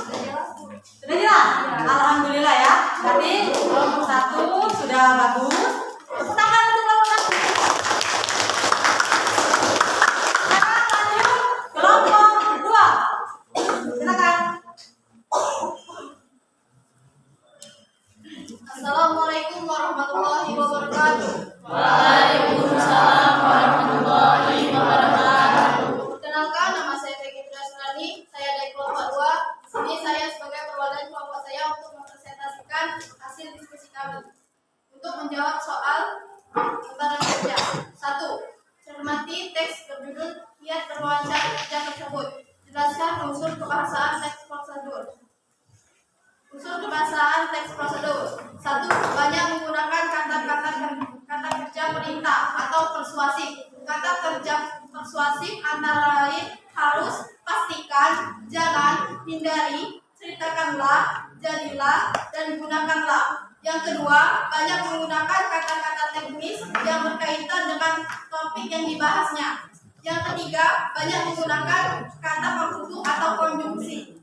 Sudah jelas? Alhamdulillah ya. Berarti kelompok 1 sudah bagus. Tepuk tangan untuk kelompok 1. Sekarang lanjut kelompok 2. Silakan. Assalamualaikum warahmatullahi wabarakatuh. Waalaikumsalam warahmatullahi wabarakatuh. Perkenalkan, nama saya Peggy Trasnani. Saya dari kelompok 2. Sini saya sebagai perwakilan kelompok saya untuk mempresentasikan hasil diskusi kami. Untuk menjawab soal lembaran kerja. 1. Cermati teks berjudul Giat berwawancara kerja tersebut. Jelaskan unsur kebahasaan teks prosedur. Unsur kebahasaan teks prosedur. 1. Banyak menggunakan kata kerja perintah atau persuasif. Kata kerja persuasif antara lain harus, pastikan, jangan, hindari, ceritakanlah, jadilah, dan gunakanlah. Yang kedua, banyak menggunakan kata-kata teknis yang berkaitan dengan topik yang dibahasnya. Yang ketiga, banyak menggunakan kata penghubung atau konjungsi.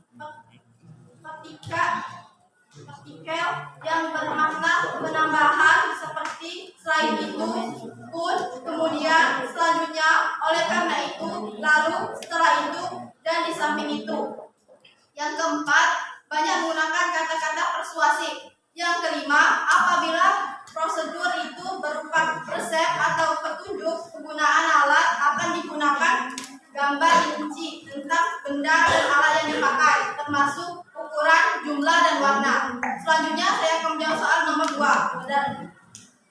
Partikel yang bermakna penambahan seperti selain itu, pun, kemudian, selanjutnya, oleh karena itu, lalu, setelah itu, dan di samping itu. Yang keempat, banyak menggunakan kata-kata persuasif. Yang kelima, apabila prosedur itu berupa resep atau petunjuk penggunaan alat, akan digunakan gambar rinci tentang benda dan alat yang dipakai, termasuk ukuran, jumlah, dan warna. Selanjutnya saya akan menjawab soal nomor 2.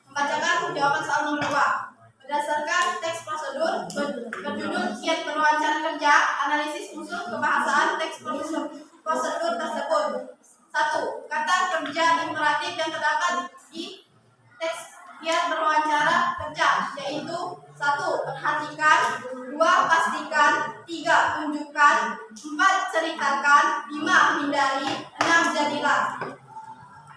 Membacakan jawaban soal nomor 2. Berdasarkan teks prosedur berjudul Kiat Berwawancara Kerja, analisis unsur kebahasaan teks prosedur tersebut. 1. Kata kerja imperatif yang terdapat di teks Kiat Berwawancara Kerja, yaitu 1. Perhatikan, 2. Pastikan, 3. Tunjukkan, 4. Ceritakan, 5. Hindari, 6. Jadilah.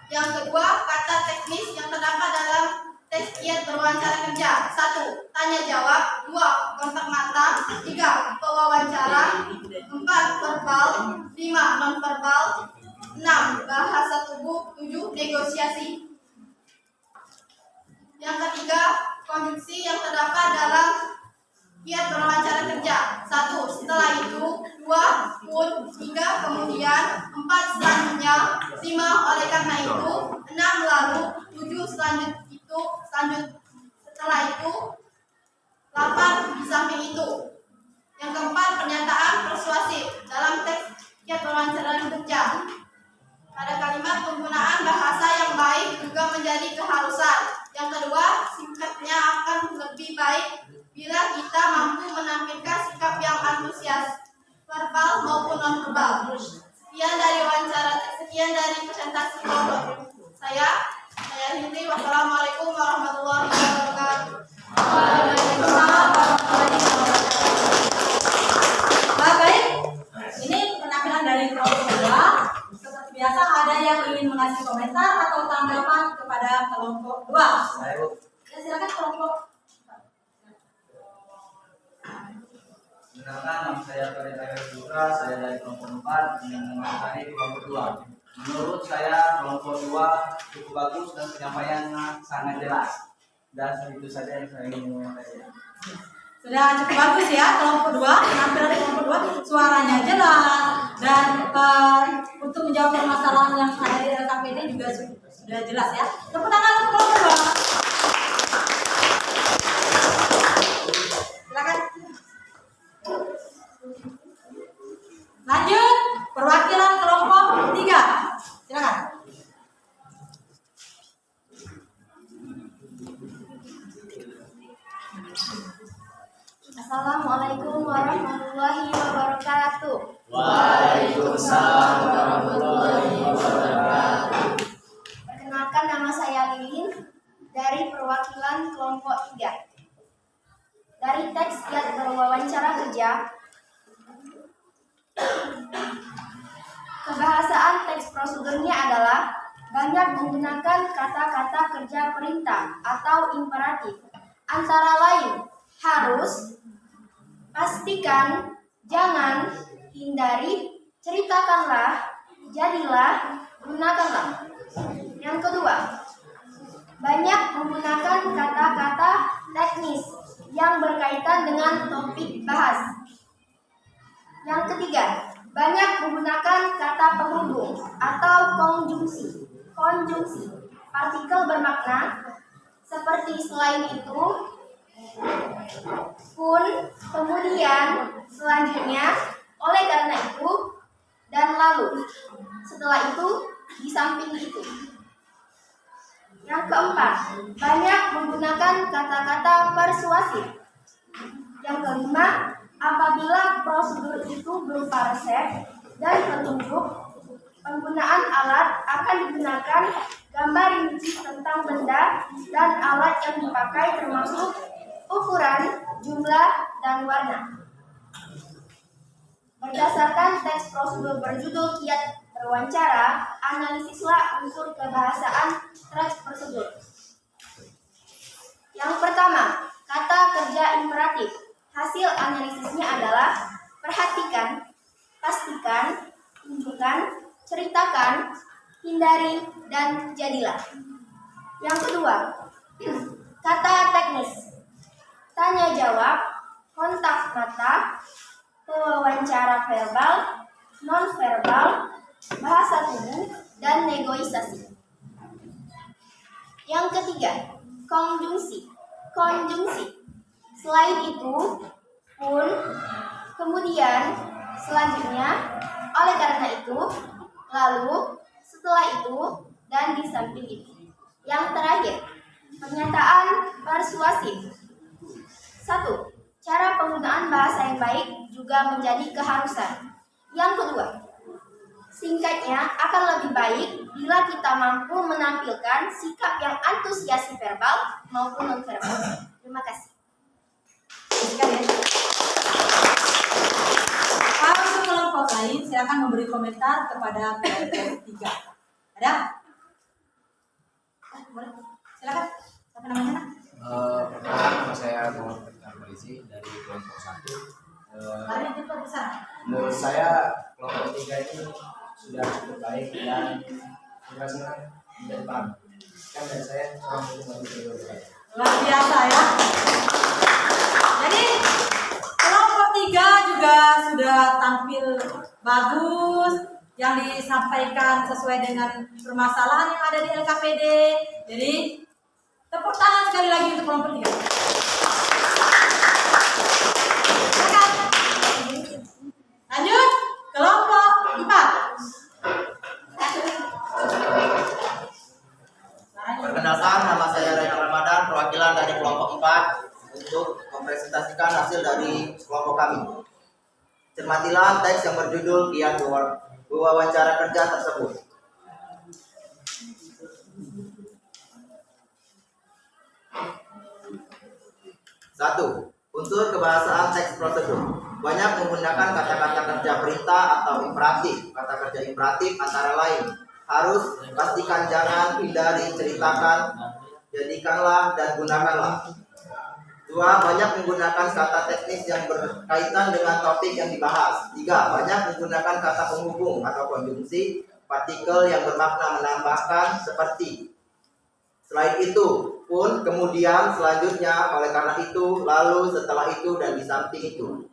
Yang kedua, kata teknis yang terdapat dalam tes Kiat Berwawancara Kerja. 1. Tanya jawab, 2. Kontak mata, 3. Pewawancara, 4. Verbal, 5. Nonverbal, 6. Bahasa tubuh, 7. Negosiasi. Yang ketiga, konjungsi yang terdapat dalam Kiat Berwawancara Kerja. 1. Setelah itu, 2. Pun, 3. Kemudian, 4. Selanjutnya, 5. Oleh karena itu, 6. Lalu, 7. Setelah itu, 8. Di samping itu. Yang keempat, pernyataan persuasif dalam teks Kiat Berwawancara Kerja. Pada kalimat penggunaan bahasa yang baik juga menjadi keharusan. Yang kedua, singkatnya akan lebih baik bila kita mampu menampilkan sikap yang antusias, verbal maupun non-verbal. Sekian dari presentasi kelompok saya Hindri. Wassalamualaikum warahmatullahi wabarakatuh. Waalaikumsalam warahmatullahi wabarakatuh. Baik, ini penampilan dari kelompok kedua. Seperti biasa, ada yang ingin mengasih komentar atau tanggapan kepada kelompok 2? Ya, silakan kelompok. Perkenalkan, nama saya Farid Putra, saya dari kelompok 4 yang menguasai kelompok 2. Menurut saya kelompok 2 cukup bagus dan penyampaiannya sangat jelas. Dan itu saja yang saya ingin menyampaikan. Sudah cukup bagus ya kelompok 2, penampilan kelompok 2, suaranya jelas dan untuk menjawab permasalahan yang ada di LKPD juga sudah jelas ya. Tepuk tangan untuk kelompok 2. Silakan. Lanjut, perwakilan kelompok 3. Silakan. Assalamualaikum warahmatullahi wabarakatuh. Waalaikumsalam warahmatullahi wabarakatuh. Perkenalkan, nama saya Lilin dari perwakilan kelompok 3. Dari teks Kiat Berwawancara Kerja, kebahasaan teks prosedurnya adalah banyak menggunakan kata-kata kerja perintah atau imperatif, antara lain harus, pastikan, jangan, hindari, ceritakanlah, jadilah, gunakanlah. Yang kedua, banyak menggunakan kata-kata teknis yang berkaitan dengan topik bahas. Yang ketiga, banyak menggunakan kata penghubung atau konjungsi. Partikel bermakna seperti selain itu, pun, kemudian, selanjutnya, oleh karena itu, dan lalu. Setelah itu, di samping itu. Yang keempat, banyak menggunakan kata-kata persuasif. Yang kelima, apabila prosedur itu berupa resep dan petunjuk, penggunaan alat akan digunakan gambar rinci tentang benda dan alat yang dipakai termasuk ukuran, jumlah, dan warna. Berdasarkan teks prosedur berjudul Kiat berwawancara, analisislah unsur kebahasaan teks prosedur. Yang pertama, kata kerja imperatif. Hasil analisisnya adalah perhatikan, pastikan, tunjukkan, ceritakan, hindari, dan jadilah. Yang kedua, kata teknis. Tanya jawab, kontak mata, wawancara verbal, non-verbal, bahasa tubuh, dan negosiasi. Yang ketiga, konjungsi. Selain itu, pun, kemudian, selanjutnya, oleh karena itu, lalu, setelah itu, dan di samping itu. Yang terakhir, pernyataan persuasif. 1. Cara penggunaan bahasa yang baik juga menjadi keharusan. Yang kedua, singkatnya akan lebih baik bila kita mampu menampilkan sikap yang antusiasi verbal maupun non-verbal. Terima kasih. Sekian ya. Kalau untuk kelompok lain, silakan memberi komentar kepada kelompok 3. Ada? Boleh. Silakan. Siapa namanya? Pertama saya Muhammad Polisi dari kelompok 1. Mari kita besar. Menurut saya kelompok 3 ini sudah cukup baik dan berhasil menjadi paham. Kan dari saya kurang lebih Luar biasa ya. Jadi kelompok 3 juga sudah tampil bagus, yang disampaikan sesuai dengan permasalahan yang ada di LKPD. Jadi tepuk tangan sekali lagi untuk kelompok 3. Silakan. Lanjut kelompok 4. Perkenalkan, nama saya Rayhan Ramadan, perwakilan dari kelompok 4 untuk mempresentasikan hasil dari kelompok kami. Cermatilah teks yang berjudul kiat wawancara kerja tersebut. 1. Unsur kebahasaan teks prosedur. Banyak menggunakan kata-kata kerja perintah atau imperatif. Kata kerja imperatif antara lain harus, pastikan, jangan, hindari, ceritakan, jadikanlah, dan gunakanlah. 2. Banyak menggunakan kata teknis yang berkaitan dengan topik yang dibahas. 3. Banyak menggunakan kata penghubung atau konjungsi, partikel yang bermakna menambahkan seperti. Selain itu, pun, kemudian, selanjutnya, oleh karena itu, lalu, setelah itu, dan di samping itu.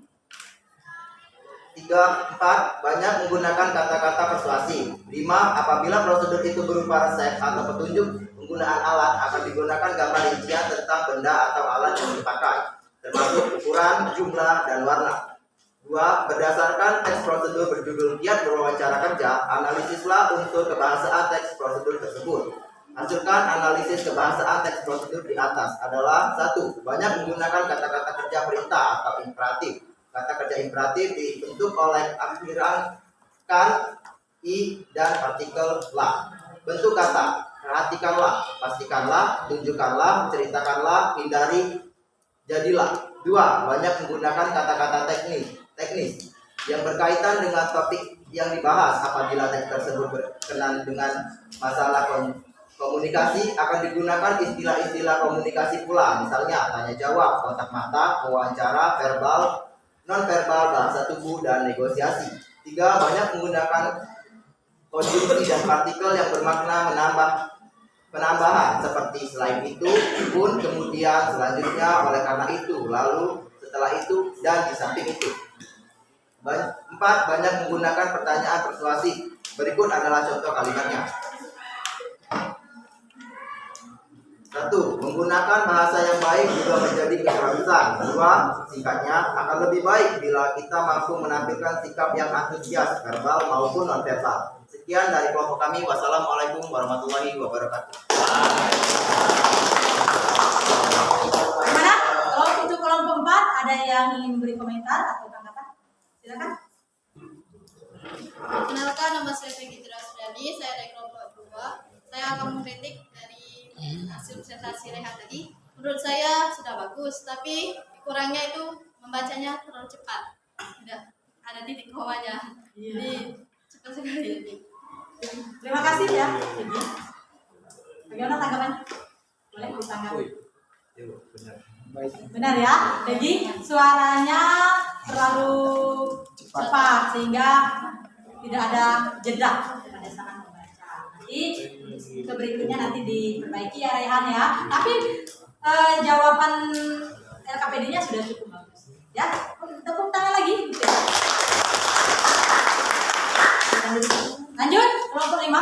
3. 4. Banyak menggunakan kata-kata persuasif. 5. Apabila prosedur itu berupa resep atau petunjuk penggunaan alat, akan digunakan gambar rincian tentang benda atau alat yang dipakai, termasuk ukuran, jumlah, dan warna. 2. Berdasarkan teks prosedur berjudul kiat berwawancara kerja, analisislah unsur kebahasaan teks prosedur tersebut. Hasilkan analisis kebahasaan teks prosedur di atas adalah 1. Banyak menggunakan kata-kata kerja perintah atau imperatif. Kata kerja imperatif dibentuk oleh akhiran kan, i, dan partikel la. Bentuk kata: perhatikanlah, pastikanlah, tunjukkanlah, ceritakanlah, hindari, jadilah. 2. Banyak menggunakan kata-kata teknis yang berkaitan dengan topik yang dibahas. Apabila teks tersebut berkenaan dengan masalah komunikasi, akan digunakan istilah-istilah komunikasi pula, misalnya tanya jawab, kontak mata, wawancara, verbal, non-verbal, bahasa tubuh, dan negosiasi. 3. Banyak menggunakan konjungsi dan partikel yang bermakna penambahan seperti selain itu, pun, kemudian, selanjutnya, oleh karena itu, lalu, setelah itu, dan di samping itu. 4. Banyak menggunakan pertanyaan persuasif. Berikut adalah contoh kalimatnya. 1. Menggunakan bahasa yang baik juga menjadi keharusan. 2. Singkatnya, akan lebih baik bila kita mampu menampilkan sikap yang antusias, verbal maupun non-verbal. Sekian dari kelompok kami. Wassalamualaikum warahmatullahi wabarakatuh. Bagaimana? Kalau untuk kelompok 4 ada yang ingin memberi komentar atau tanggapan? Silakan. Perkenalkan, nama saya Fitri Asriani, saya dari kelompok 2. Saya akan mengkritik dari hasil presentasi Rehan tadi. Menurut saya sudah bagus, tapi kurangnya itu membacanya terlalu cepat. Tidak ada titik komanya. Jadi cepat sekali. Terima kasih ya. Jadi, bagaimana tanggapannya? Boleh ditanggapi? Benar ya. Jadi suaranya terlalu cepat sehingga tidak ada jeda pada saat membaca. Nanti ke berikutnya nanti diperbaiki ya Rehan ya. Tapi jawaban LKPD-nya sudah cukup bagus. Ya, tepuk tangan lagi. Lanjut, kelompok 5.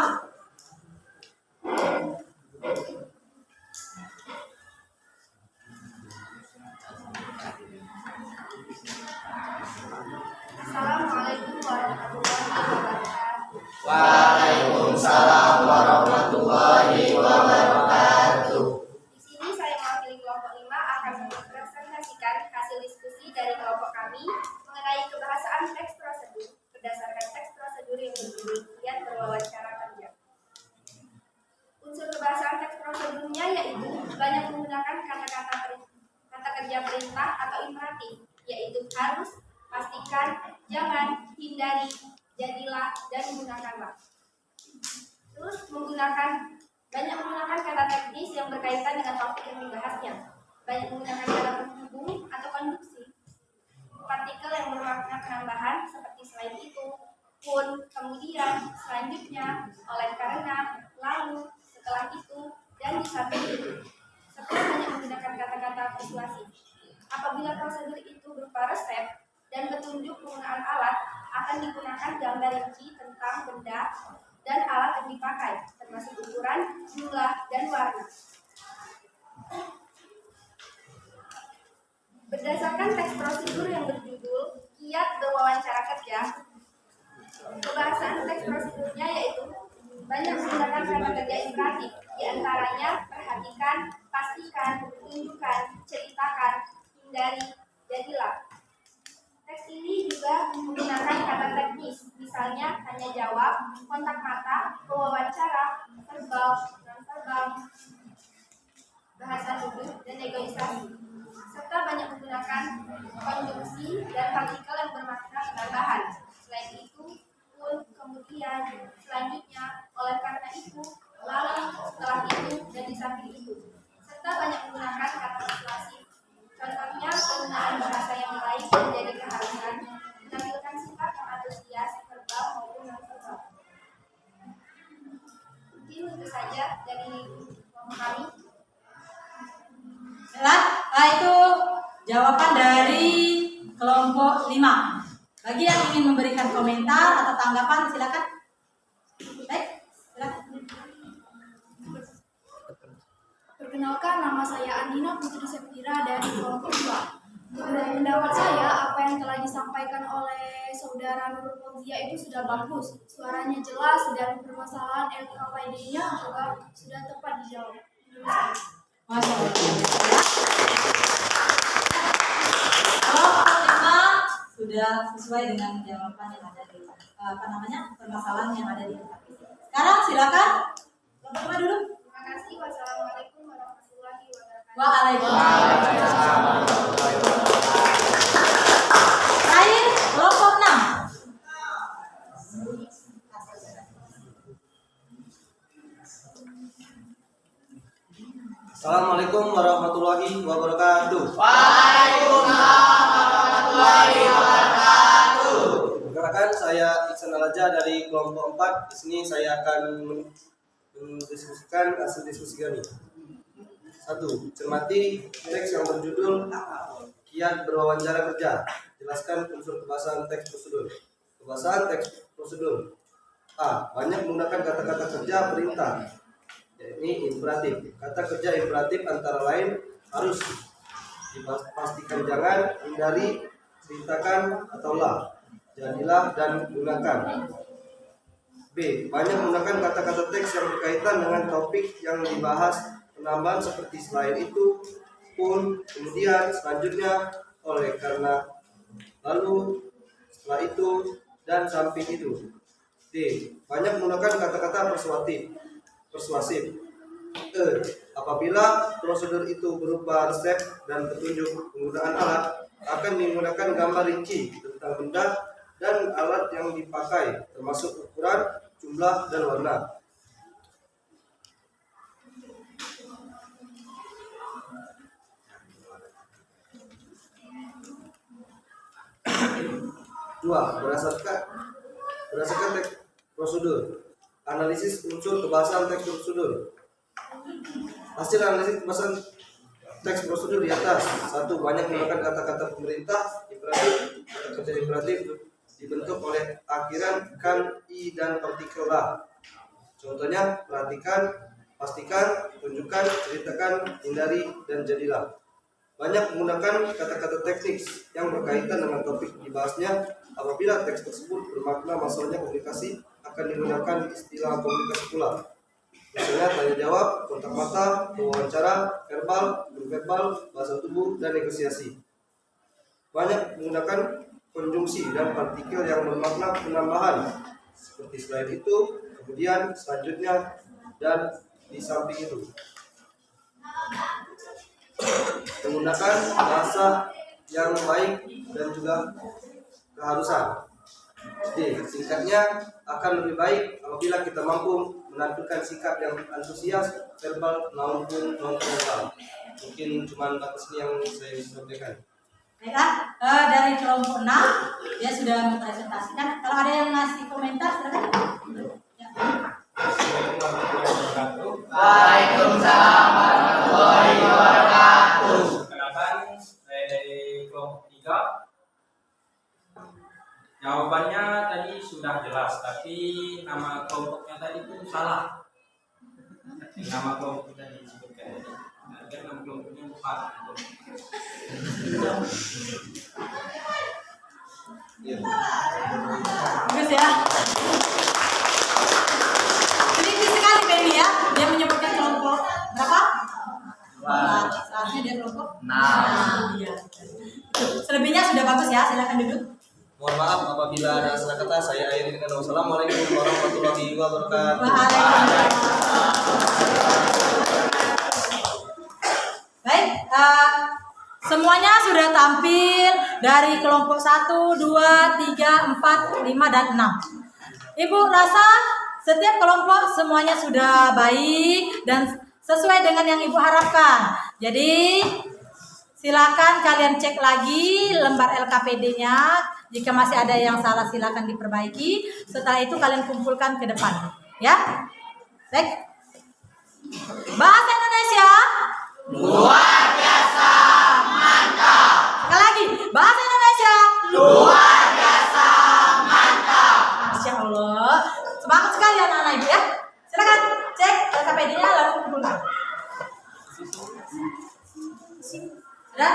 Assalamualaikum warahmatullahi wabarakatuh. Waalaikumsalam warahmatullahi wabarakatuh. Di sini saya mewakili kelompok 5 akan mempresentasikan hasil diskusi dari kelompok kami mengenai kebahasaan teks prosedur berdasarkan teks prosedur yang berjudul Kiat Berwawancara Kerja. Unsur kebahasaan teks prosedurnya yaitu banyak menggunakan kata kerja perintah atau imperatif, yaitu harus, pastikan, jangan, hindari, jadilah, dan gunakanlah. Terus banyak menggunakan kata teknis yang berkaitan dengan topik yang dibahasnya. Banyak menggunakan kata penghubung atau konduksi. Partikel yang bermakna penambahan seperti selain itu, pun, kemudian, selanjutnya, oleh karena, lalu, setelah itu, dan di samping itu. Serta banyak menggunakan kata-kata persuasif. Apabila prosedur itu berupa resep dan petunjuk penggunaan alat, akan digunakan gambar rinci tentang benda dan alat yang dipakai, termasuk ukuran, jumlah, dan warna. Berdasarkan teks prosedur yang berjudul Kiat Berwawancara Kerja, pembahasan teks prosedurnya yaitu banyak menggunakan kata kerja imperatif, diantaranya perhatikan, pastikan, tunjukkan, ceritakan, hindari, jadilah. Teks ini juga menggunakan kata teknis, misalnya tanya jawab, kontak mata, wawancara, verbal, non-verbal, bahasa tubuh, dan negosiasi. Serta banyak menggunakan konjungsi dan partikel yang bermakna penambahan. Selain itu, pun, kemudian, selanjutnya, oleh karena itu, lalu, setelah itu, dan di samping itu. Serta banyak menggunakan kata persuasif. Contohnya, penggunaan bahasa yang baik menjadi keharusan, menampilkan sifat yang antusias, verbal maupun non-verbal. Mungkin itu saja dari kelompok kami. Itu jawaban dari kelompok 5. Bagi yang ingin memberikan komentar atau tanggapan silakan. Baik, silakan. Perkenalkan, nama saya Andina Putri Septira dari kelompok 2. Menurut pendapat saya, apa yang telah disampaikan oleh saudara Nurul Fauzia itu sudah bagus. Suaranya jelas dan permasalahan LKPD-nya juga sudah tepat dijawab. Masya Allah. Kelompok 5 sudah sesuai dengan jawaban yang ada di permasalahan yang ada di LKPD. Sekarang silakan kelompok 5 dulu. Terima kasih. Wassalamualaikum warahmatullahi wabarakatuh. Waalaikumsalam. Terakhir kelompok 6. Assalamualaikum warahmatullahi wabarakatuh. Waalaikumsalam warahmatullahi wabarakatuh. Perkenalkan, saya Iksan Alaja dari kelompok 4. Di sini saya akan mendiskusikan hasil diskusi kami. 1. Cermati teks yang berjudul Kiat Berwawancara Kerja. Jelaskan unsur kebahasaan teks prosedur. Kebahasaan teks prosedur. A. Banyak menggunakan kata-kata kerja perintah. Ini imperatif. Kata kerja imperatif antara lain harus, dipastikan, jangan, hindari, ceritakan atau lah, jadilah, dan gunakan. B. Banyak menggunakan kata-kata teks yang berkaitan dengan topik yang dibahas, penambahan seperti selain itu, pun, kemudian, selanjutnya, oleh karena, lalu, setelah itu, dan samping itu. D. Banyak menggunakan kata-kata persuasif. Apabila prosedur itu berupa resep dan petunjuk penggunaan alat, akan menggunakan gambar rinci tentang benda dan alat yang dipakai, termasuk ukuran, jumlah, jumlah, dan warna. Dua, berdasarkan teks prosedur. Analisis unsur kebahasan teks prosedur. Hasil analisis kebahasan teks prosedur di atas. 1. Banyak menggunakan kata-kata pemerintah imperatif atau kerja imperatif dibentuk oleh akhiran kan, i, dan partikel la. Contohnya, perhatikan, pastikan, tunjukkan, ceritakan, hindari, dan jadilah. Banyak menggunakan kata-kata teknis yang berkaitan dengan topik dibahasnya. Apabila teks tersebut bermakna masalahnya komunikasi, akan digunakan istilah komunikasi pula. Misalnya tanya jawab, kontak mata, wawancara, verbal, non-verbal, bahasa tubuh, dan negosiasi. Banyak menggunakan konjungsi dan partikel yang bermakna penambahan, seperti selain itu, kemudian, selanjutnya, dan di samping itu. Menggunakan bahasa yang baik dan juga keharusan. Jadi, singkatnya akan lebih baik apabila kita mampu menampilkan sikap yang antusias, verbal maupun non-verbal. Mungkin cuma batas ini yang saya bisa sampaikan. Baiklah, dari kelompok 6 dia sudah mempresentasikan. Kalau ada yang ngasih komentar, silakan. Ya. Waalaikumsalam warahmatullahi wabarakatuh. Perkenalkan, saya dari kelompok 3. Jawabannya tadi sudah jelas, tapi nama kelompoknya tadi itu salah. Nama kelompoknya tadi disebutkan. Ada nama kelompoknya 4. Bagus ya. Teliti sekali Benny ya. Dia menyebutkan kelompok berapa? 4. Seharusnya dia kelompok 6. Iya. Selebihnya sudah bagus ya. Silakan duduk. Mohon maaf apabila ada salah kata. Saya akhiri dengan wassalamualaikum warahmatullahi wabarakatuh. Waalaikumsalam. Baik, semuanya sudah tampil dari kelompok 1, 2, 3, 4, 5, dan 6. Ibu rasa setiap kelompok semuanya sudah baik dan sesuai dengan yang Ibu harapkan. Jadi silakan kalian cek lagi lembar LKPD-nya. Jika masih ada yang salah silakan diperbaiki. Setelah itu kalian kumpulkan ke depan, ya. Baik. Bahasa Indonesia luar biasa mantap. Sekali lagi, bahasa Indonesia luar biasa mantap. Masya Allah, semangat sekali anak-anak Ibu ya. Silakan cek LKPD-nya lalu kumpulkan. Sudah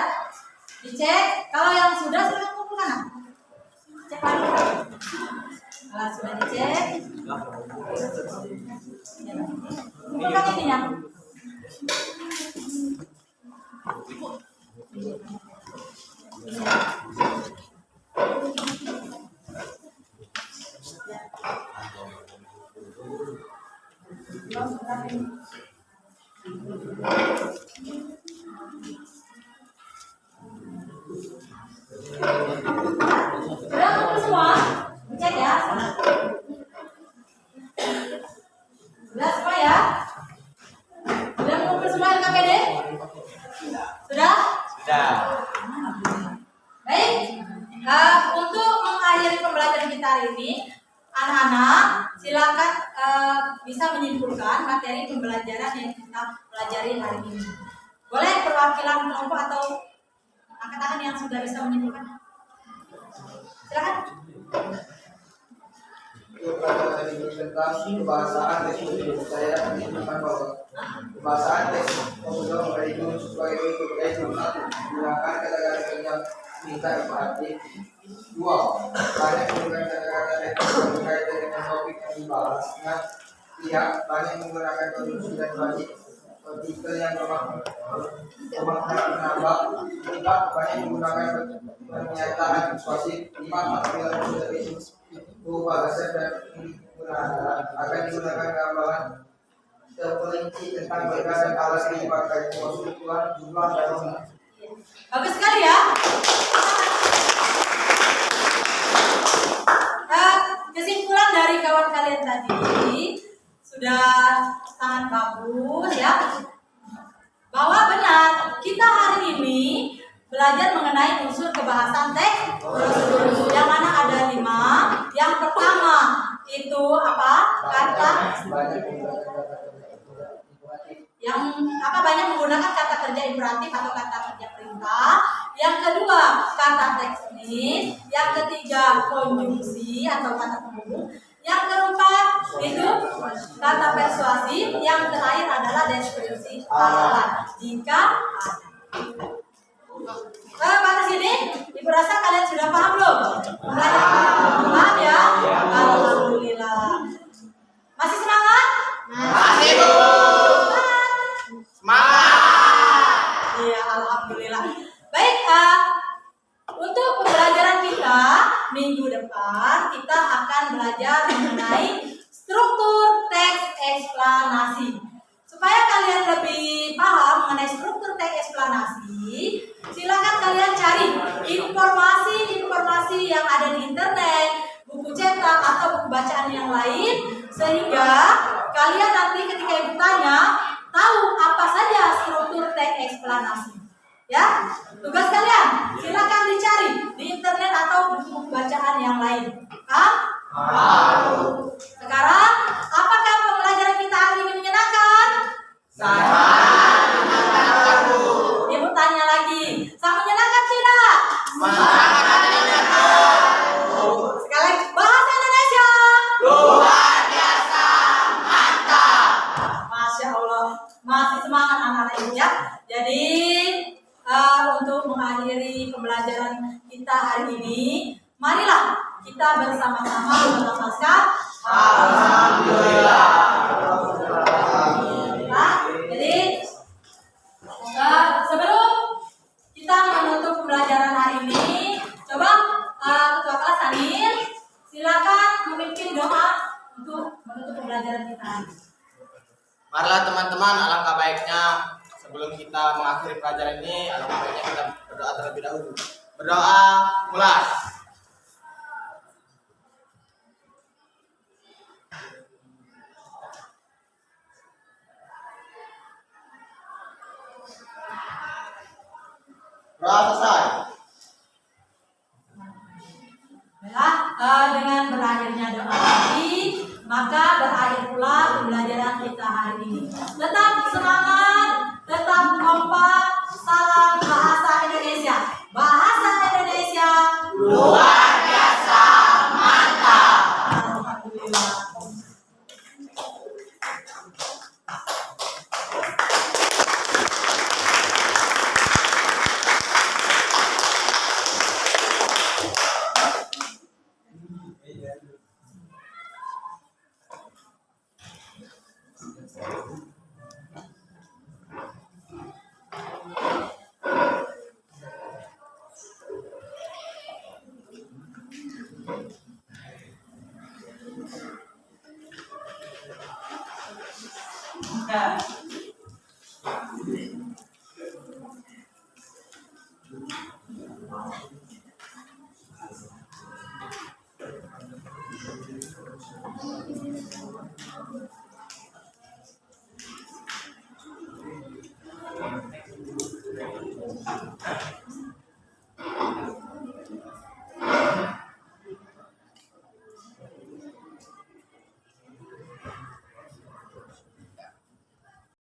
dicek. Kalau yang sudah silakan kumpulkan. Cek lagi. Kalau sudah dicek, kumpulkan ininya. Sudah kumpul semua? Cek ya. Sudah semua ya? Sudah kumpul semua LKPD? Sudah? Sudah. Baik. Untuk mengakhiri pembelajaran kita hari ini, anak-anak silakan bisa menyimpulkan materi pembelajaran yang kita pelajari hari ini. Boleh perwakilan kelompok atau angkat tangan yang sudah bisa menyimpulkan? Silakan. Tentang kebahasaan teks prosedur, saya menyimpulkan bahwa kebahasaan teks prosedur mengandung sebagai berkaitan. 1. Gunakan kata-kata yang minta imperatif. 2. Banyak menggunakan kata-kata teknis yang berkaitan dengan topik yang dibahas. 3. Banyak menggunakan konjungsi dan wajib partikel yang bermakna penambah. 4. Banyak menggunakan pernyataan persuasif. 5. Apabila sudah berupa dasar dan akan digunakan gambaran terperinci tentang berbagai alat yang dipakai, kebutuhan, jumlah, dan warna. Bagus sekali ya. Kesimpulan dari kawan kalian tadi sudah sangat bagus ya. Bahwa benar kita hari ini belajar mengenai unsur kebahasan teks prosedur yang mana ada 5. Yang pertama itu apa? Kata yang banyak menggunakan kata kerja imperatif atau kata kerja perintah. Yang kedua kata teknis. Yang ketiga konjungsi atau kata penghubung. Yang keempat itu kata persuasif. Yang terakhir adalah deskripsi alat jika ada. Pada sini Ibu rasa kalian sudah paham belum? Paham ya? Alhamdulillah. Masih semangat? Masih, Bu. Semangat. Iya, alhamdulillah. Baik, untuk pembelajaran kita minggu depan kita akan belajar mengenai struktur teks eksplanasi. Supaya kalian lebih paham mengenai struktur teks eksplanasi, silakan kalian cari informasi-informasi yang ada di internet, buku cetak atau buku bacaan yang lain, sehingga kalian nanti ketika ibu tanya tahu apa saja struktur teks eksplanasi. Ya, tugas kalian silakan dicari di internet atau buku bacaan yang lain. Sekarang, apakah pembelajaran kita hari ini menyenangkan? Sangat menyenangkan, Bu. Ibu tanya lagi, sangat menyenangkan tidak? Sangat menyenangkan, Bu. Sekali lagi, bahasa Indonesia. Luar biasa, mantap. Masya Allah, masih semangat anak-anak ibu ya. Jadi untuk mengakhiri pembelajaran kita hari ini, marilah kita bersama-sama melafazkan Alhamdulillah. Jadi sebelum kita menutup pembelajaran hari ini, coba ketua kelas Anil silakan memimpin doa untuk menutup pembelajaran kita. Marilah teman-teman, alangkah baiknya sebelum kita mengakhiri pelajaran ini, alangkah baiknya kita berdoa terlebih dahulu. Berdoa, mulai. Doa selesai. Dengan berakhirnya doa tadi, maka berakhir pula pembelajaran kita hari ini. Tetap semangat, tetap kompak. Salam bahasa Indonesia. Bahasa Indonesia Luar biasa, mantap. Alhamdulillah.